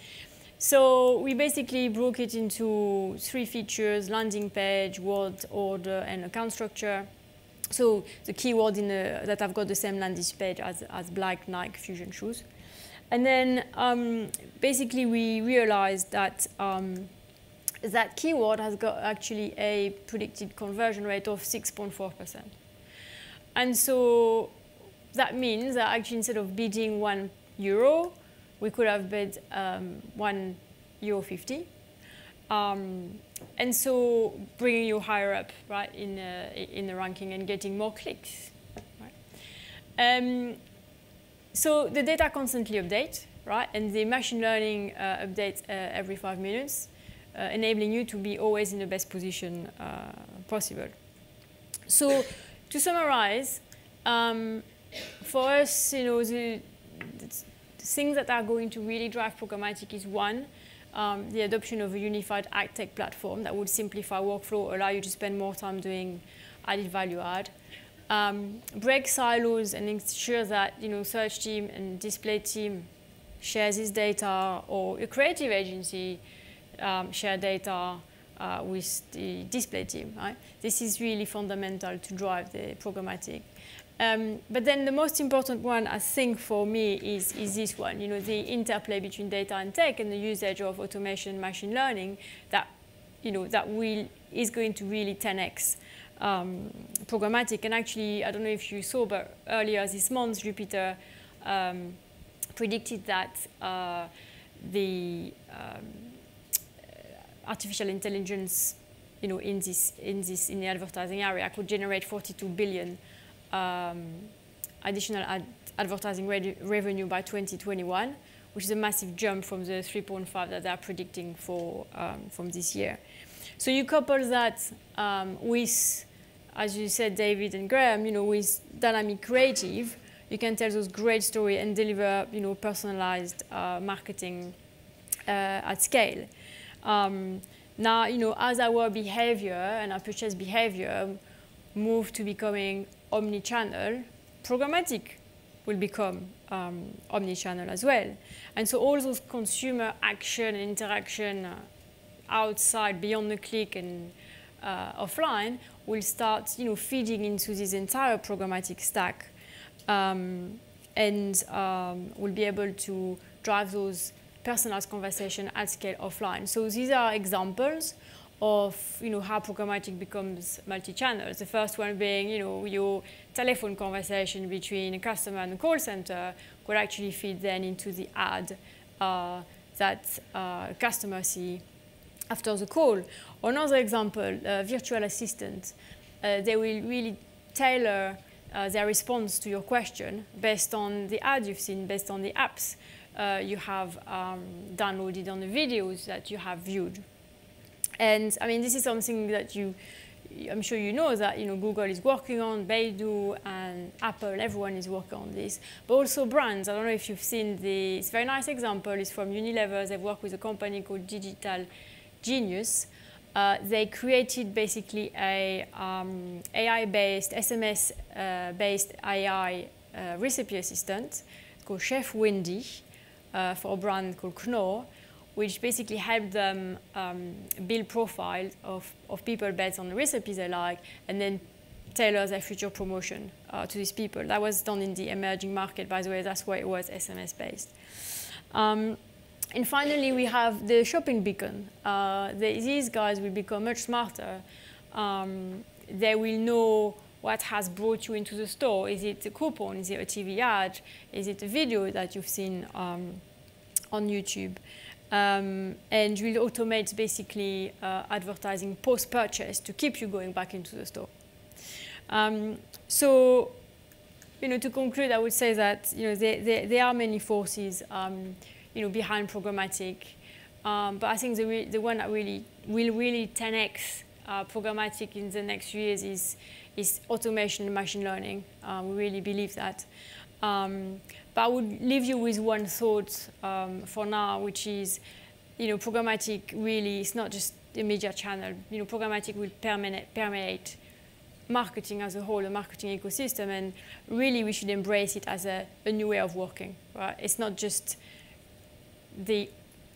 So we basically broke it into 3 features: landing page, word order, and account structure. So the keyword that have got the same landing page as black Nike Fusion shoes. And then basically we realized that that keyword has got actually a predicted conversion rate of 6.4%. And so that means that actually instead of bidding €1, we could have bid €1.50. And so bringing you higher up, right, in the ranking and getting more clicks. Right? So the data constantly updates, right? And the machine learning updates every 5 minutes, enabling you to be always in the best position possible. So to summarize, for us, the things that are going to really drive programmatic is one, the adoption of a unified ad tech platform that would simplify workflow, allow you to spend more time doing added value add. Break silos and ensure that search team and display team shares this data, or a creative agency share data with the display team. Right? This is really fundamental to drive the programmatic. But then the most important one, I think, for me is this one, the interplay between data and tech and the usage of automation and machine learning that, is going to really 10x programmatic. And actually, I don't know if you saw, but earlier this month, Jupiter predicted that the artificial intelligence, in the advertising area could generate 42 billion additional advertising revenue by 2021, which is a massive jump from the 3.5 that they're predicting from this year. So you couple that with, as you said, David and Graham, with dynamic creative, you can tell those great stories and deliver, personalized marketing at scale. Now, as our behavior and our purchase behavior move to becoming omnichannel, programmatic will become omnichannel as well. And so all those consumer action and interaction outside, beyond the click and offline, will start feeding into this entire programmatic stack, and will be able to drive those personalized conversation at scale offline. So these are examples of how programmatic becomes multi-channel. The first one being your telephone conversation between a customer and a call center could actually feed then into the ad that a customer see after the call. Another example, virtual assistant. They will really tailor their response to your question based on the ad you've seen, based on the apps you have downloaded, on the videos that you have viewed. And I mean, this is something that I'm sure you know that Google is working on, Baidu and Apple, everyone is working on this. But also brands. I don't know if you've seen this very nice example. It's from Unilever. They've worked with a company called Digital Genius. They created basically a AI-based, SMS-based AI recipe assistant called Chef Wendy for a brand called Knorr, which basically helped them build profiles of people based on the recipes they like, and then tailor their future promotion to these people. That was done in the emerging market, by the way. That's why it was SMS-based. And finally, we have the shopping beacon. These guys will become much smarter. They will know what has brought you into the store. Is it a coupon? Is it a TV ad? Is it a video that you've seen on YouTube? And will automate basically advertising post-purchase to keep you going back into the store. So, to conclude, I would say that there are many forces behind programmatic, but I think the one that will really 10x programmatic in the next few years is automation and machine learning. We really believe that. But I would leave you with one thought for now, which is, programmatic really is not just a media channel. Programmatic will permeate marketing as a whole, a marketing ecosystem, and really we should embrace it as a new way of working. Right? It's not just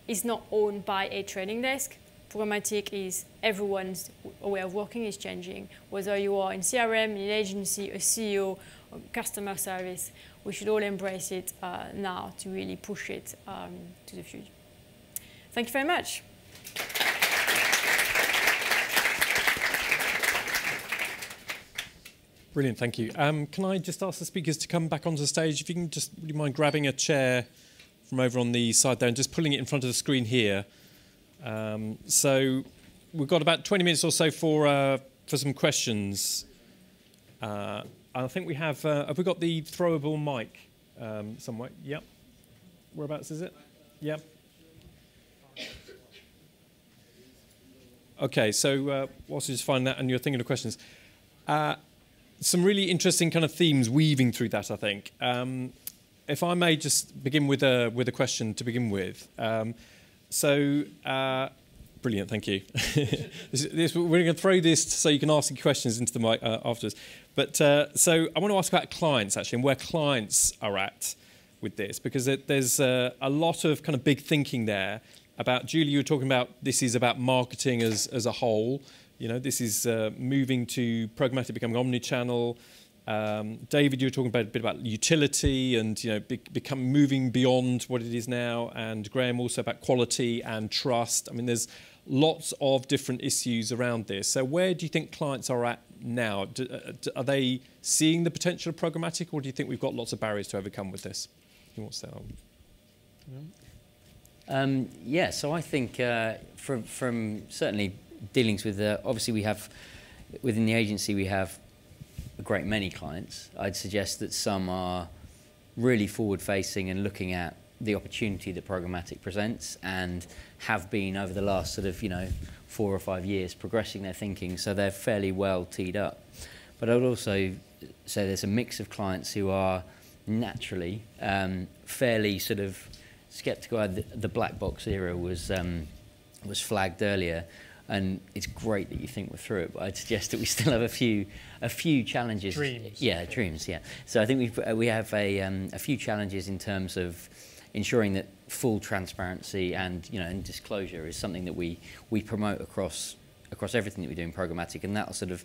it's not owned by a trading desk. Programmatic is everyone's way of working is changing. Whether you are in CRM, in an agency, a CEO, or customer service, we should all embrace it now to really push it to the future. Thank you very much. Brilliant, thank you. Can I just ask the speakers to come back onto the stage? If you can just, would you mind grabbing a chair from over on the side there and just pulling it in front of the screen here. So we've got about 20 minutes or so for some questions. I think we have we got the throwable mic somewhere? Yep. Whereabouts is it? Yep. Okay, so whilst you just find that and you're thinking of questions, some really interesting kind of themes weaving through that, I think. If I may just begin with a question to begin with. Brilliant, thank you. We're going to throw this so you can ask your questions into the mic afterwards. But so I want to ask about clients, actually, and where clients are at with this, because there's a lot of kind of big thinking there about, Julie, you were talking about this is about marketing as a whole. This is moving to programmatic becoming omnichannel. David, you were talking a bit about utility and moving beyond what it is now, and Graham also about quality and trust. I mean, there's lots of different issues around this. So where do you think clients are at now? Are they seeing the potential of programmatic, or do you think we've got lots of barriers to overcome with this? Who wants that on? Yeah, so I think from certainly dealings with obviously we have within the agency we have a great many clients. I'd suggest that some are really forward-facing and looking at the opportunity that programmatic presents, and have been over the last sort of 4 or 5 years progressing their thinking, so they're fairly well teed up. But I would also say there's a mix of clients who are naturally fairly sort of skeptical. The black box era was flagged earlier, and it's great that you think we're through it, but I'd suggest that we still have a few challenges. Dreams. Yeah, dreams, yeah. So I think we have a few challenges in terms of ensuring that full transparency and and disclosure is something that we promote across everything that we do in programmatic, and that'll sort of,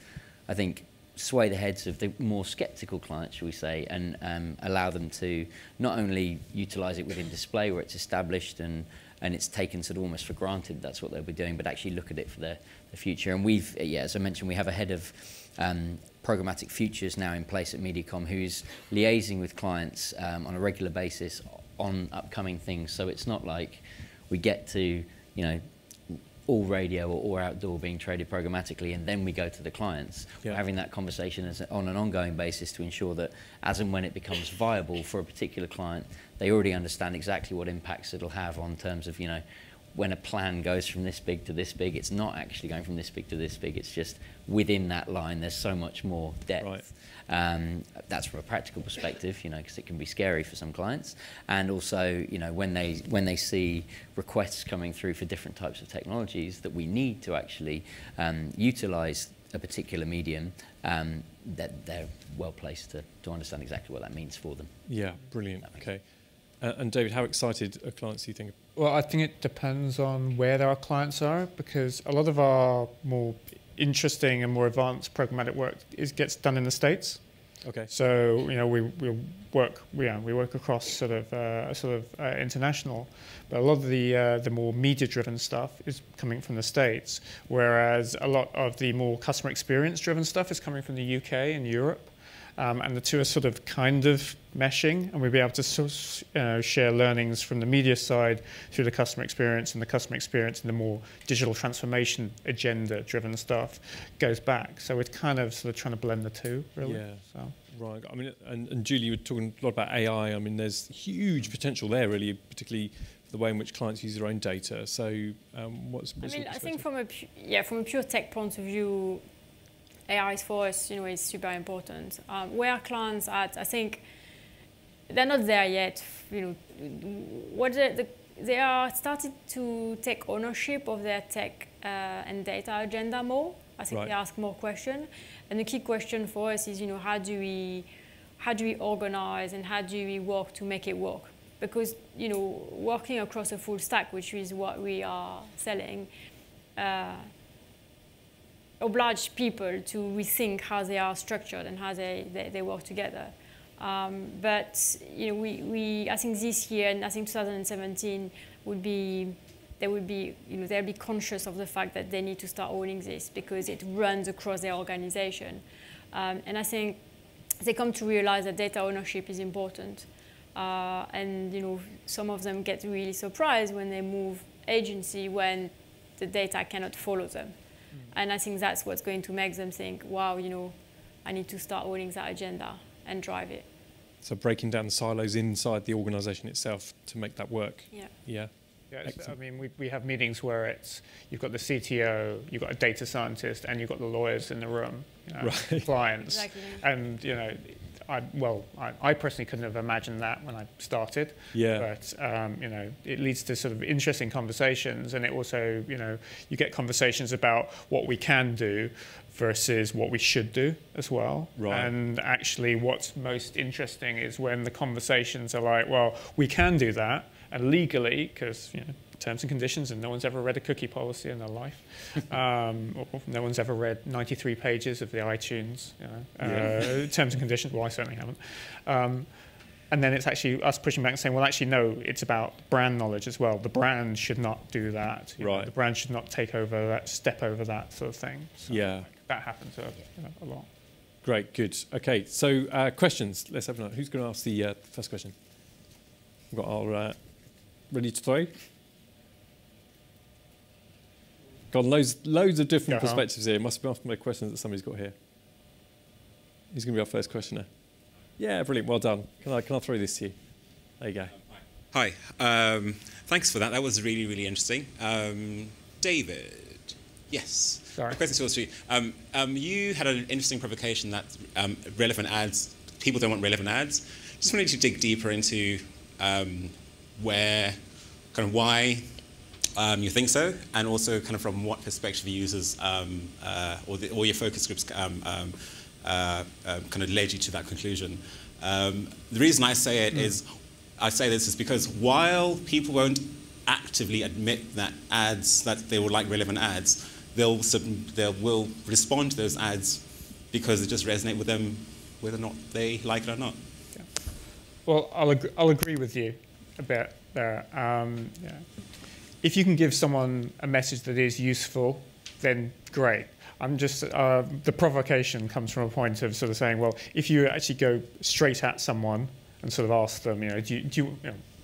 I think, sway the heads of the more skeptical clients, shall we say, and allow them to not only utilise it within display where it's established and it's taken sort of almost for granted that's what they'll be doing, but actually look at it for the future. And we've, as I mentioned, we have a head of programmatic futures now in place at Mediacom who's liaising with clients on a regular basis on upcoming things. So it's not like we get to, all radio or all outdoor being traded programmatically, and then we go to the clients. Yeah. We're having that conversation on an ongoing basis to ensure that as and when it becomes viable for a particular client, they already understand exactly what impacts it'll have on terms of, you know, when a plan goes from this big to this big, it's not actually going from this big to this big, it's just within that line there's so much more depth. Right. That's from a practical perspective, you know, because it can be scary for some clients. And also, you know, when they see requests coming through for different types of technologies that we need to actually utilize a particular medium, that they're well placed to understand exactly what that means for them. Yeah, brilliant. Okay. And David, how excited are clients do you think? Well, I think it depends on where our clients are, because a lot of our more interesting and more advanced programmatic work gets done in the States. Okay. So, you know, we work across sort of international, but a lot of the more media-driven stuff is coming from the States, whereas a lot of the more customer experience-driven stuff is coming from the UK and Europe. And the two are sort of kind of meshing, and we'll be able to share learnings from the media side through the customer experience, and the customer experience and the more digital transformation agenda-driven stuff goes back. So we're kind of sort of trying to blend the two, really. Yeah. So. Right. I mean, and Julie, you were talking a lot about AI. I mean, there's huge potential there, really, particularly for the way in which clients use their own data. So, what's I mean, I think from a pure tech point of view, AI is for us, you know, is super important. Where clients at, I think they're not there yet. You know, they are starting to take ownership of their tech and data agenda more. I think they ask more questions, and the key question for us is, you know, how do we organize and how do we work to make it work? Because, you know, working across a full stack, which is what we are selling, oblige people to rethink how they are structured and how they work together. But, you know, I think this year, and I think 2017 they'll be conscious of the fact that they need to start owning this because it runs across their organization. And I think they come to realize that data ownership is important. And, you know, some of them get really surprised when they move agency when the data cannot follow them. And I think that's what's going to make them think, wow, you know, I need to start owning that agenda and drive it. So breaking down the silos inside the organisation itself to make that work. Yeah. Yeah. Yeah, I mean, we have meetings where you've got the CTO, you've got a data scientist, and you've got the lawyers in the room, you know, clients. Exactly. And, you know, I personally couldn't have imagined that when I started. Yeah. But, you know, it leads to sort of interesting conversations, and it also, you know, you get conversations about what we can do versus what we should do as well. Right. And actually what's most interesting is when the conversations are like, well, we can do that, and legally, because, you know, terms and conditions, and no one's ever read a cookie policy in their life. Or no one's ever read 93 pages of the iTunes terms and conditions. Well, I certainly haven't. And then it's actually us pushing back and saying, well, actually, no, it's about brand knowledge as well. The brand should not do that. You know, the brand should not take over that, step over that sort of thing. So that happens a lot. Great, good. Okay, so questions. Let's have a look. Who's going to ask the first question? We've got our ready to throw. Got loads of different perspectives here. Must be asking my questions that somebody's got here. Who's going to be our first questioner? Yeah, brilliant. Well done. Can I throw this to you? There you go. Hi. Thanks for that. That was really, really interesting. David. Yes. Sorry. The question to you. You had an interesting provocation that relevant ads, people don't want relevant ads. Just wanted to dig deeper into why you think so, and also kind of from what perspective users or your focus groups kind of led you to that conclusion. The reason I say it is, I say this is because while people won't actively admit that they will like relevant ads, they will respond to those ads because they just resonate with them, whether or not they like it or not. Yeah. Well, I'll agree with you a bit there. If you can give someone a message that is useful, then great. I'm just the provocation comes from a point of sort of saying, well, if you actually go straight at someone and sort of ask them, you know, do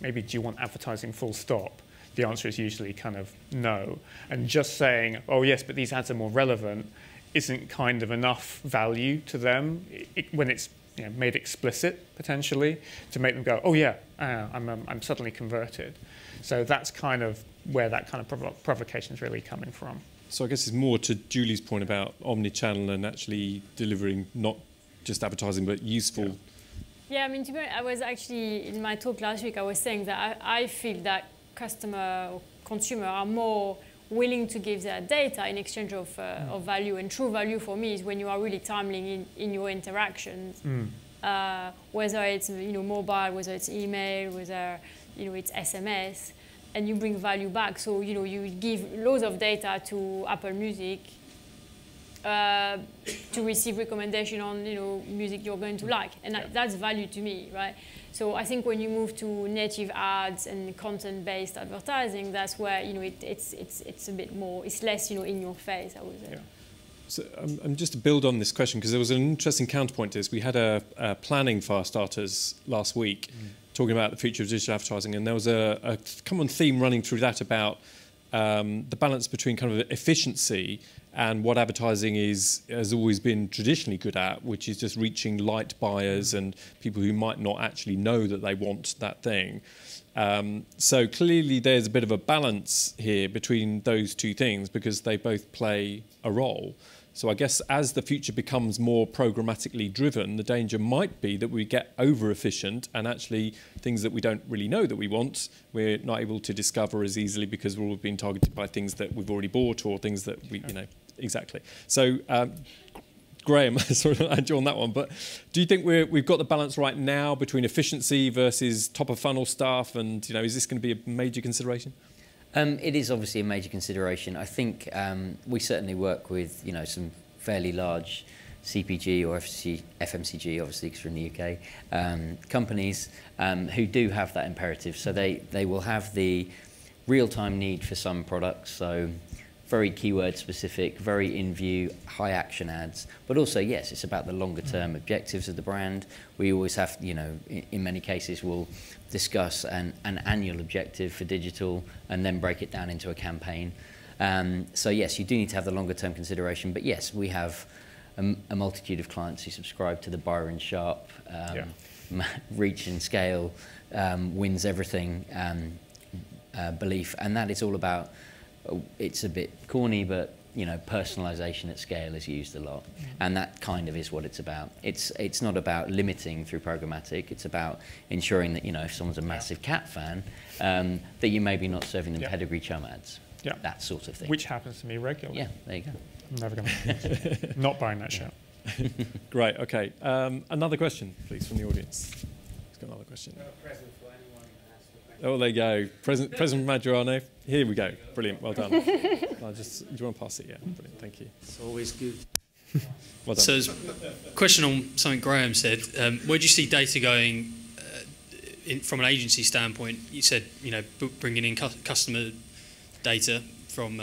you want advertising full stop? the answer is usually kind of no. And just saying, oh yes, but these ads are more relevant, isn't kind of enough value to them when it's made explicit, potentially, to make them go, oh yeah, I'm suddenly converted. So that's kind of where that kind of provocation is really coming from. So I guess it's more to Julie's point about omnichannel and actually delivering not just advertising but useful. Yeah, I mean, to be honest, I was actually, in my talk last week, I was saying that I feel that customer or consumer are more willing to give their data in exchange of value. And true value for me is when you are really timely in your interactions, whether it's mobile, whether it's email, whether it's SMS, and you bring value back. So you give loads of data to Apple Music to receive recommendation on music you're going to like, and that's value to me, right? So I think when you move to native ads and content-based advertising, that's where it's a bit more, it's less in your face, I would say. Yeah. So I'm just to build on this question, because there was an interesting counterpoint to this. We had a planning Firestarters last week talking about the future of digital advertising, and there was a common theme running through that about the balance between kind of efficiency and what advertising has always been traditionally good at, which is just reaching light buyers and people who might not actually know that they want that thing. So clearly there's a bit of a balance here between those two things, because they both play a role. So I guess as the future becomes more programmatically driven, the danger might be that we get over-efficient, and actually things that we don't really know that we want, we're not able to discover as easily because we're all being targeted by things that we've already bought or things that we, exactly. So Graham, sorry to add you on that one, but do you think we've got the balance right now between efficiency versus top of funnel stuff, and is this going to be a major consideration? It is obviously a major consideration. I think we certainly work with some fairly large CPG or FMCG, obviously because we're in the UK, companies who do have that imperative. So they will have the real-time need for some products, so very keyword specific, very in view, high action ads, but also yes, it's about the longer term objectives of the brand. We always have, in many cases we'll discuss an annual objective for digital and then break it down into a campaign. So yes, you do need to have the longer term consideration, but yes, we have a multitude of clients who subscribe to the Byron Sharp reach and scale, wins everything belief, and that is all about, it's a bit corny, but personalisation at scale is used a lot, and that kind of is what it's about. It's not about limiting through programmatic. It's about ensuring that if someone's a massive cat fan, that you maybe not serving them pedigree chum ads, that sort of thing. Which happens to me regularly. Yeah, there you go. I'm never going to not buying that shirt. Great. Okay. Another question, please, from the audience. Who's got another question? Oh, there you go. President Maggiorano. Here we go. Brilliant. Well done. Do you want to pass it? Yeah. Brilliant. Thank you. It's always good. Well done. So, question on something Graham said. Where do you see data going from an agency standpoint? You said, bringing in customer data from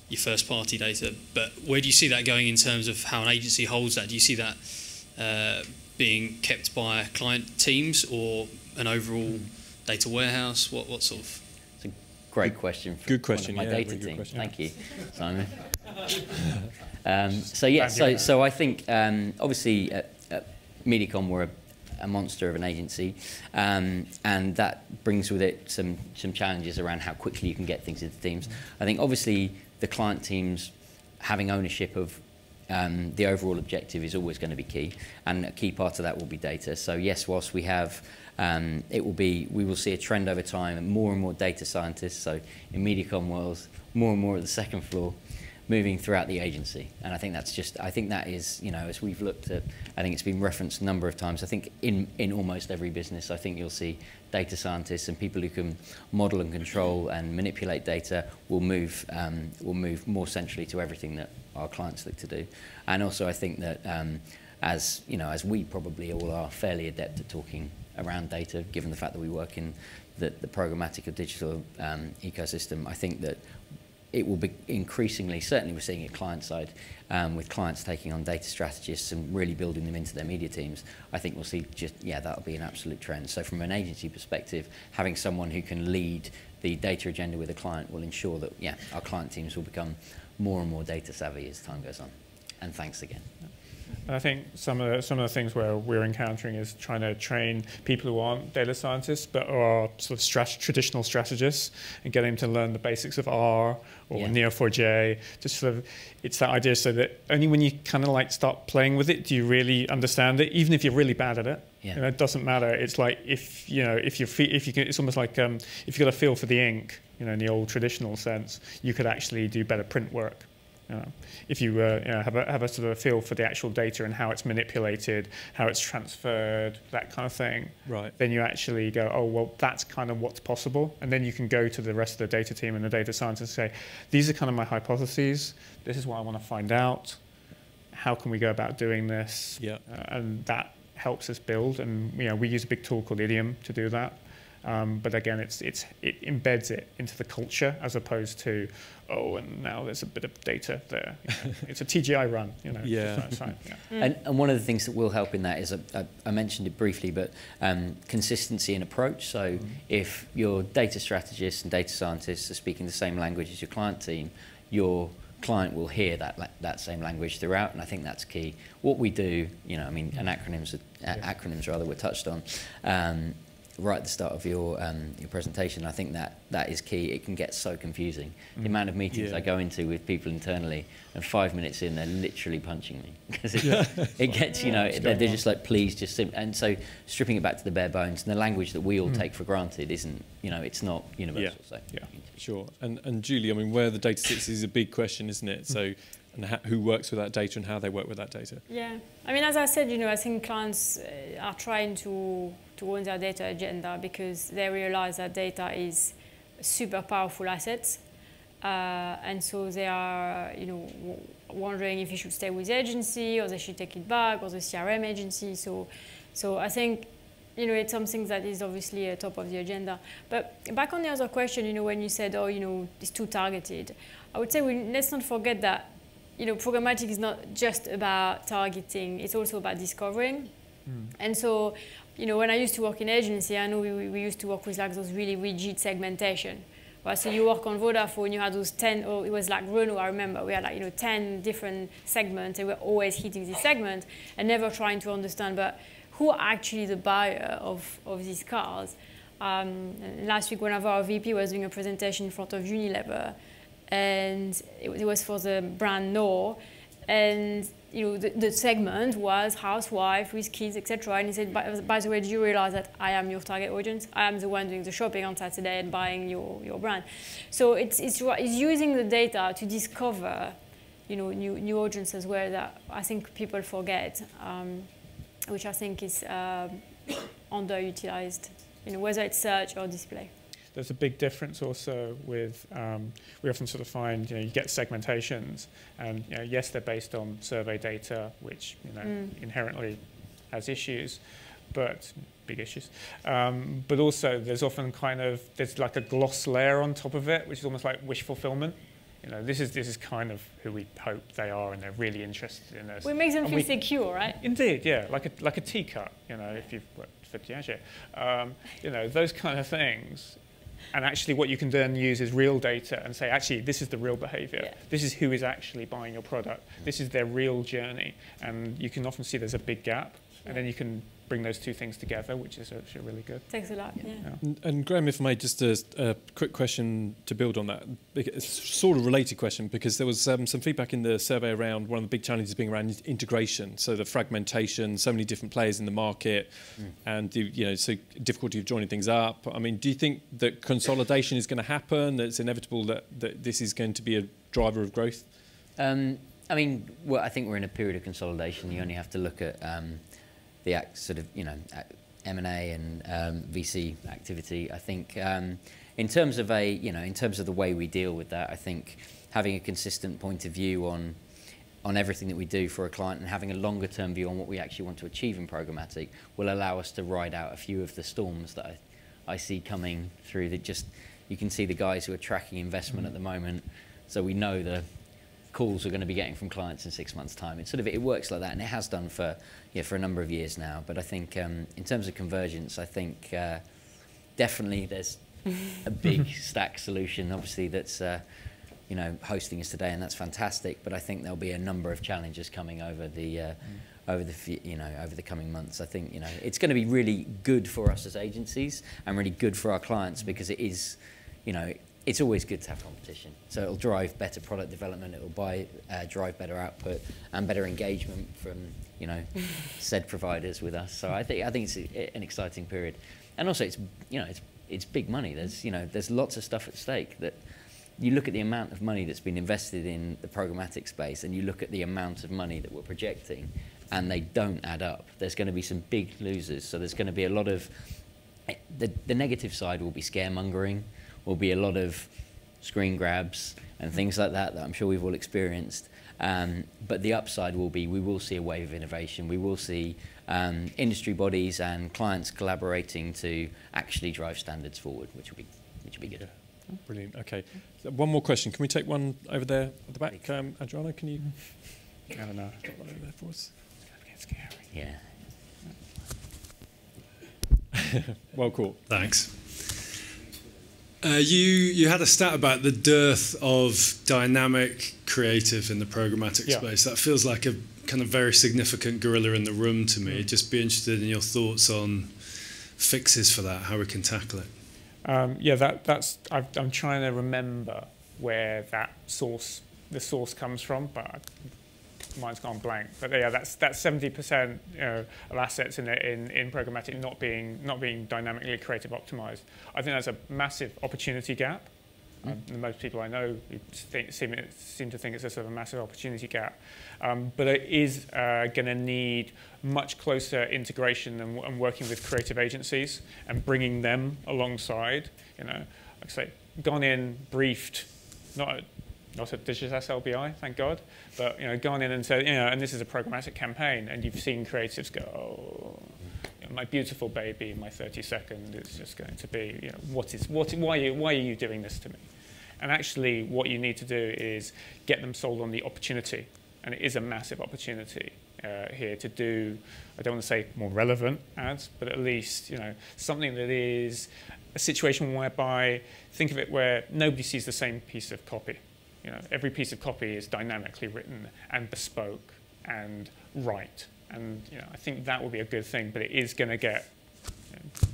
your first party data, but where do you see that going in terms of how an agency holds that? Do you see that being kept by client teams or an overall data warehouse? What sort of? It's a great question. Good question. My data team. Thank you, Simon. So I think obviously at Mediacom we're a monster of an agency, and that brings with it some challenges around how quickly you can get things into teams. I think obviously the client teams having ownership of the overall objective is always going to be key, and a key part of that will be data. So yes, whilst we have, we will see a trend over time, and more data scientists. So in Mediacom worlds, more and more at the second floor, moving throughout the agency. And I think that is, as we've looked at, I think it's been referenced a number of times. I think in almost every business, I think you'll see data scientists and people who can model and control and manipulate data will move more centrally to everything that our clients look to do. And also I think that as we probably all are fairly adept at talking around data, given the fact that we work in the programmatic or digital ecosystem, I think that it will be increasingly, certainly we're seeing it client side, with clients taking on data strategists and really building them into their media teams. I think we'll see that'll be an absolute trend. So from an agency perspective, having someone who can lead the data agenda with a client will ensure that, our client teams will become more and more data savvy as time goes on. And thanks again. And I think some of the things where we're encountering is trying to train people who aren't data scientists but are sort of traditional strategists and getting them to learn the basics of R or Neo4j. Just sort of, it's that idea so that only when you kind of like start playing with it do you really understand it, even if you're really bad at it. Yeah. You know, it doesn't matter. It's like if you can, it's almost like if you got a feel for the ink, in the old traditional sense, you could actually do better print work. If you have a sort of feel for the actual data and how it's manipulated, how it's transferred, that kind of thing, right? Then you actually go, oh, well, that's kind of what's possible. And then you can go to the rest of the data team and the data scientists and say, these are kind of my hypotheses. This is what I want to find out. How can we go about doing this? Yeah. And that helps us build. And we use a big tool called Idiom to do that. But again, it embeds it into the culture as opposed to, and now there's a bit of data there. It's a TGI run, And one of the things that will help in that is, I mentioned it briefly, but consistency in approach. So if your data strategists and data scientists are speaking the same language as your client team, your client will hear that same language throughout, and I think that's key. What we do, acronyms rather, were touched on right at the start of your presentation. I think that is key. It can get so confusing. The amount of meetings I go into with people internally, and 5 minutes in, they're literally punching me because it gets, they're just like, please just and so stripping it back to the bare bones and the language that we all take for granted isn't, it's not universal. Sure. And Julie, I mean, where the data sits is a big question, isn't it? So. And who works with that data and how they work with that data. Yeah, I mean, as I said, I think clients are trying to own their data agenda because they realize that data is a super powerful asset. And so they are, wondering if you should stay with the agency or they should take it back or the CRM agency. So I think, it's something that is obviously top of the agenda. But back on the other question, when you said, it's too targeted, I would say let's not forget that programmatic is not just about targeting, it's also about discovering. And so, when I used to work in agency, I know we used to work with like those really rigid segmentation. Right? So you work on Vodafone, you had those 10, or it was like Renault, I remember, we had 10 different segments, and we were always hitting this segment and never trying to understand, but who are actually the buyer of these cars? Last week, one of our VP was doing a presentation in front of Unilever, and it was for the brand Knorr, and the segment was housewife with kids, etc. And he said, by the way, do you realize that I am your target audience? I am the one doing the shopping on Saturday and buying your brand. So it's using the data to discover new audience as well that I think people forget, which I think is underutilized, whether it's search or display. There's a big difference also with, we often sort of find, you get segmentations, and yes, they're based on survey data, which inherently has issues, but big issues. But also there's often there's like a gloss layer on top of it, which is almost like wish fulfillment. This is kind of who we hope they are, and they're really interested in us. We make them feel secure, right? Indeed, yeah, like a teacup, if you've worked for Piaget. Those kind of things. And actually what you can then use is real data and say, actually, this is the real behavior. Yeah. This is who is actually buying your product. This is their real journey. And you can often see there's a big gap. And then you can bring those two things together, which is actually really good. Thanks a lot, yeah. And Graham, if I may, just a quick question to build on that. It's sort of a related question, because there was some feedback in the survey around one of the big challenges being around integration. So the fragmentation, so many different players in the market, and so difficulty of joining things up. I mean, do you think that consolidation is going to happen, that it's inevitable that this is going to be a driver of growth? I mean, well, I think we're in a period of consolidation. You only have to look at the sort of M&A and VC activity. I think in terms of the way we deal with that, I think having a consistent point of view on everything that we do for a client and having a longer term view on what we actually want to achieve in programmatic will allow us to ride out a few of the storms that I see coming through. You can see the guys who are tracking investment at the moment so we know the calls we're going to be getting from clients in 6 months' time. It's sort of, it works like that, and it has done for a number of years now. But I think in terms of convergence, I think definitely there's a big stack solution, obviously, that's hosting us today, and that's fantastic. But I think there'll be a number of challenges coming over the over the coming months. I think it's going to be really good for us as agencies and really good for our clients, because it is, it's always good to have competition. So it'll drive better product development, it'll drive better output and better engagement from said providers with us. So I think it's an exciting period, and also it's big money. There's lots of stuff at stake. That you look at the amount of money that's been invested in the programmatic space, and you look at the amount of money that we're projecting, and they don't add up. There's going to be some big losers. So there's going to be a lot of the negative side will be scaremongering. Will be a lot of screen grabs and things like that I'm sure we've all experienced. But the upside will be we will see a wave of innovation. We will see industry bodies and clients collaborating to actually drive standards forward, which will be good. Yeah. Brilliant. Okay. So one more question. Can we take one over there at the back? Adriana, can you? I don't know. Got one over there for us. It's going to get Yeah. scary. Well, cool. Thanks. You had a stat about the dearth of dynamic creative in the programmatic space. That feels like a kind of very significant gorilla in the room to me. Just be interested in your thoughts on fixes for that, how we can tackle it. I'm trying to remember where the source comes from, but mine's gone blank. But yeah, that's 70% of assets in programmatic not being dynamically creative optimized. I think that's a massive opportunity gap. Most people I know seem to think it's a sort of a massive opportunity gap. But it is going to need much closer integration and working with creative agencies and bringing them alongside. Like I say, gone in, briefed, not at Digitas LBI, thank God, but gone in and said, and this is a programmatic campaign, and you've seen creatives go, oh, my beautiful baby, my 30 second is just going to be, why are you doing this to me? And actually, what you need to do is get them sold on the opportunity, and it is a massive opportunity here to do. I don't want to say more relevant ads, but at least something that is a situation whereby, think of it where nobody sees the same piece of copy. Every piece of copy is dynamically written and bespoke and right. And I think that will be a good thing, but it is going to get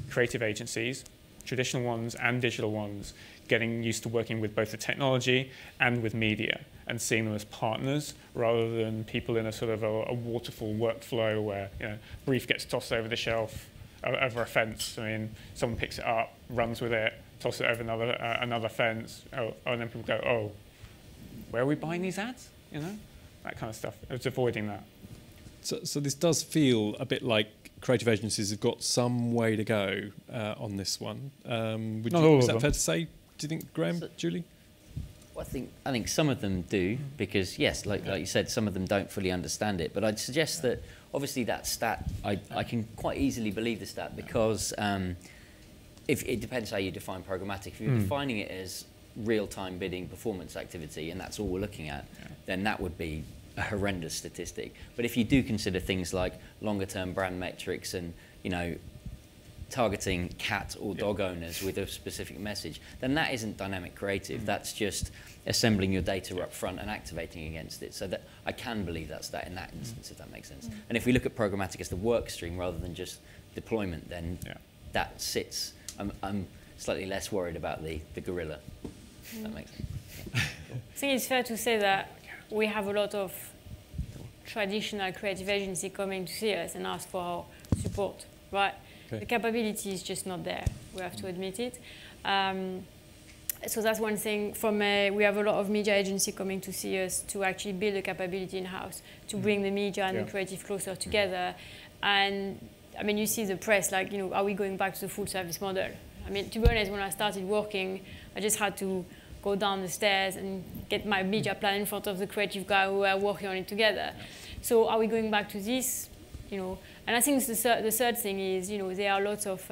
creative agencies, traditional ones and digital ones, getting used to working with both the technology and with media and seeing them as partners rather than people in a sort of a waterfall workflow where brief gets tossed over the shelf, over a fence. I mean, someone picks it up, runs with it, tosses it over another fence, and then people go, oh, where are we buying these ads? That kind of stuff. It's avoiding that. So this does feel a bit like creative agencies have got some way to go on this one. Is that fair to say? Do you think, Graham, Julie? Well, I think some of them do, because yes, like you said, some of them don't fully understand it. But I'd suggest that obviously that stat, I can quite easily believe the stat, because if it depends how you define programmatic. If you're defining it as real-time bidding performance activity, and that's all we're looking at, then that would be a horrendous statistic. But if you do consider things like longer-term brand metrics and targeting cat or dog owners with a specific message, then that isn't dynamic creative. That's just assembling your data up front and activating against it. So that I can believe that's that in that instance, if that makes sense. And if we look at programmatic as the work stream rather than just deployment, then that sits. I'm slightly less worried about the gorilla. That makes sense. Yeah. Cool. I think it's fair to say that we have a lot of traditional creative agency coming to see us and ask for our support, right? Okay. The capability is just not there. We have to admit it. So that's one thing. We have a lot of media agency coming to see us to actually build a capability in-house, to bring the media and the creative closer together. And I mean, you see the press, like, are we going back to the full service model? I mean, to be honest, when I started working, I just had to go down the stairs and get my media plan in front of the creative guy who were working on it together. So are we going back to this? And I think the third thing is, there are lots of,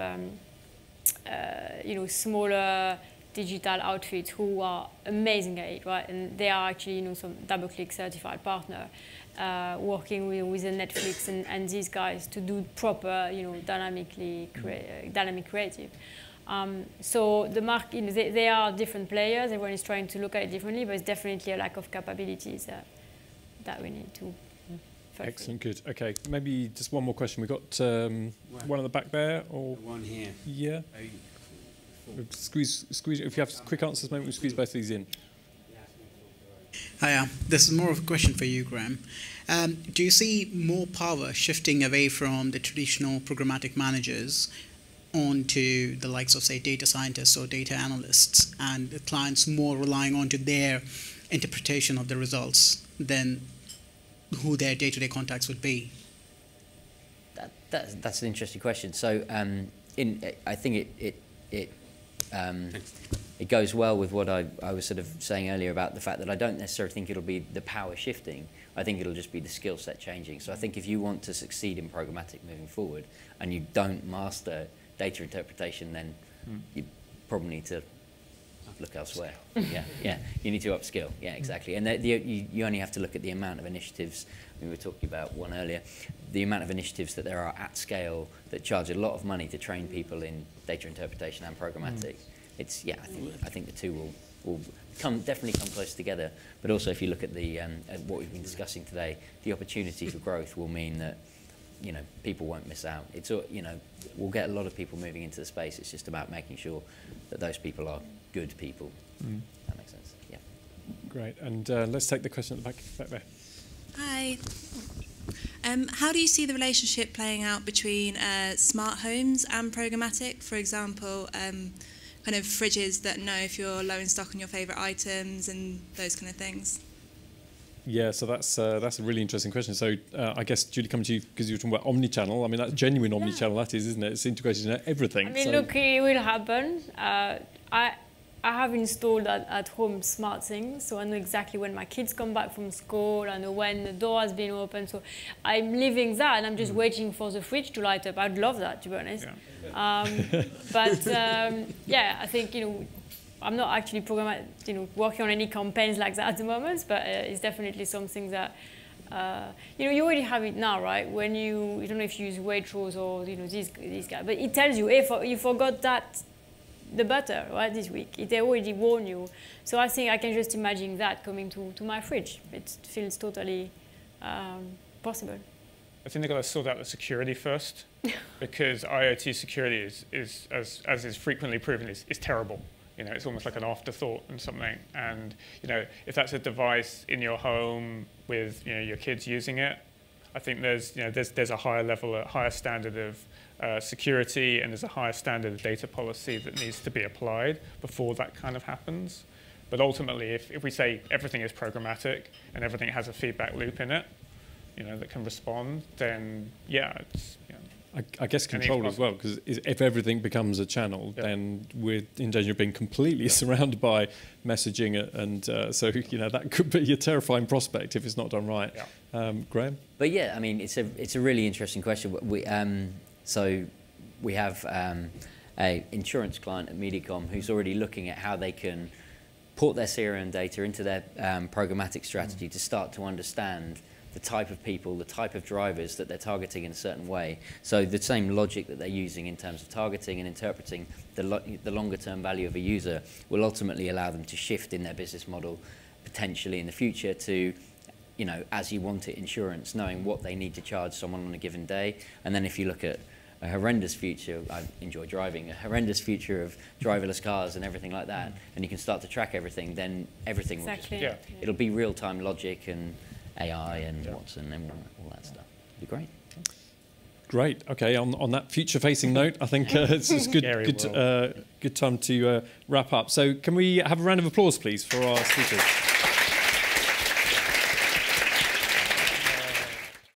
smaller digital outfits who are amazing at it, right? And they are actually, some DoubleClick certified partner, working with the Netflix and these guys to do proper, dynamic creative. So the market, they are different players. Everyone is trying to look at it differently, but it's definitely a lack of capabilities that we need to. Excellent, good. Okay, maybe just one more question. We've got one at the back there, or one here. Yeah. Squeeze. If you have quick answers, maybe we'll squeeze both of these in. Hiya. This is more of a question for you, Graham. Do you see more power shifting away from the traditional programmatic managers onto the likes of, say, data scientists or data analysts, and the clients more relying onto their interpretation of the results than who their day-to-day contacts would be? That's an interesting question. So I think it goes well with what I was sort of saying earlier about the fact that I don't necessarily think it'll be the power shifting. I think it'll just be the skill set changing. So I think if you want to succeed in programmatic moving forward and you don't master data interpretation, then you probably need to look elsewhere. Yeah. You need to upskill. Yeah, exactly. And you only have to look at the amount of initiatives. We were talking about one earlier. The amount of initiatives that there are at scale that charge a lot of money to train people in data interpretation and programmatic. It's I think the two will definitely come close together. But also, if you look at at what we've been discussing today, the opportunity for growth will mean that people won't miss out. It's we'll get a lot of people moving into the space. It's just about making sure that those people are good people. That makes sense. Yeah. Great. And let's take the question at the back there. Hi. How do you see the relationship playing out between smart homes and programmatic? For example, kind of fridges that know if you're low in stock on your favourite items and those kind of things. Yeah, so that's a really interesting question. So I guess, Julie, coming to you because you were talking about omnichannel. I mean, that's genuine omnichannel, that is, isn't it? It's integrated in everything. I mean, look, it will happen. I have installed at home smart things, so I know exactly when my kids come back from school, I know when the door has been opened, so I'm living that and I'm just waiting for the fridge to light up. I'd love that, to be honest. Yeah. I think, I'm not actually working on any campaigns like that at the moment, but it's definitely something that, you already have it now, right? When you don't know if you use Waitrose or, these guys, but it tells you, if you forgot the butter, right, this week. They already warn you. So I think I can just imagine that coming to my fridge. It feels totally possible. I think they've got to sort out the security first, because IoT security is as is frequently proven, is terrible. It's almost like an afterthought and something. And if that's a device in your home with your kids using it, I think there's a higher level, a higher standard of security, and there's a higher standard of data policy that needs to be applied before that kind of happens. But ultimately, if we say everything is programmatic and everything has a feedback loop in it, that can respond, then it's. I guess control as well, because if everything becomes a channel, then we're in danger of being completely surrounded by messaging, and so that could be a terrifying prospect if it's not done right. Graham? But yeah, I mean, it's a really interesting question. So we have an insurance client at Mediacom who's already looking at how they can port their CRM data into their programmatic strategy to start to understand the type of people, the type of drivers that they're targeting in a certain way. So the same logic that they're using in terms of targeting and interpreting the longer term value of a user will ultimately allow them to shift in their business model potentially in the future to, as you want it, insurance, knowing what they need to charge someone on a given day. And then if you look at a horrendous future, I enjoy driving, a horrendous future of driverless cars and everything like that, and you can start to track everything, then everything will just, it'll be real-time logic and AI and Watson and all that stuff. It'd be great. Great. Okay. On that future-facing note, I think it's good time to wrap up. So, can we have a round of applause, please, for our speakers?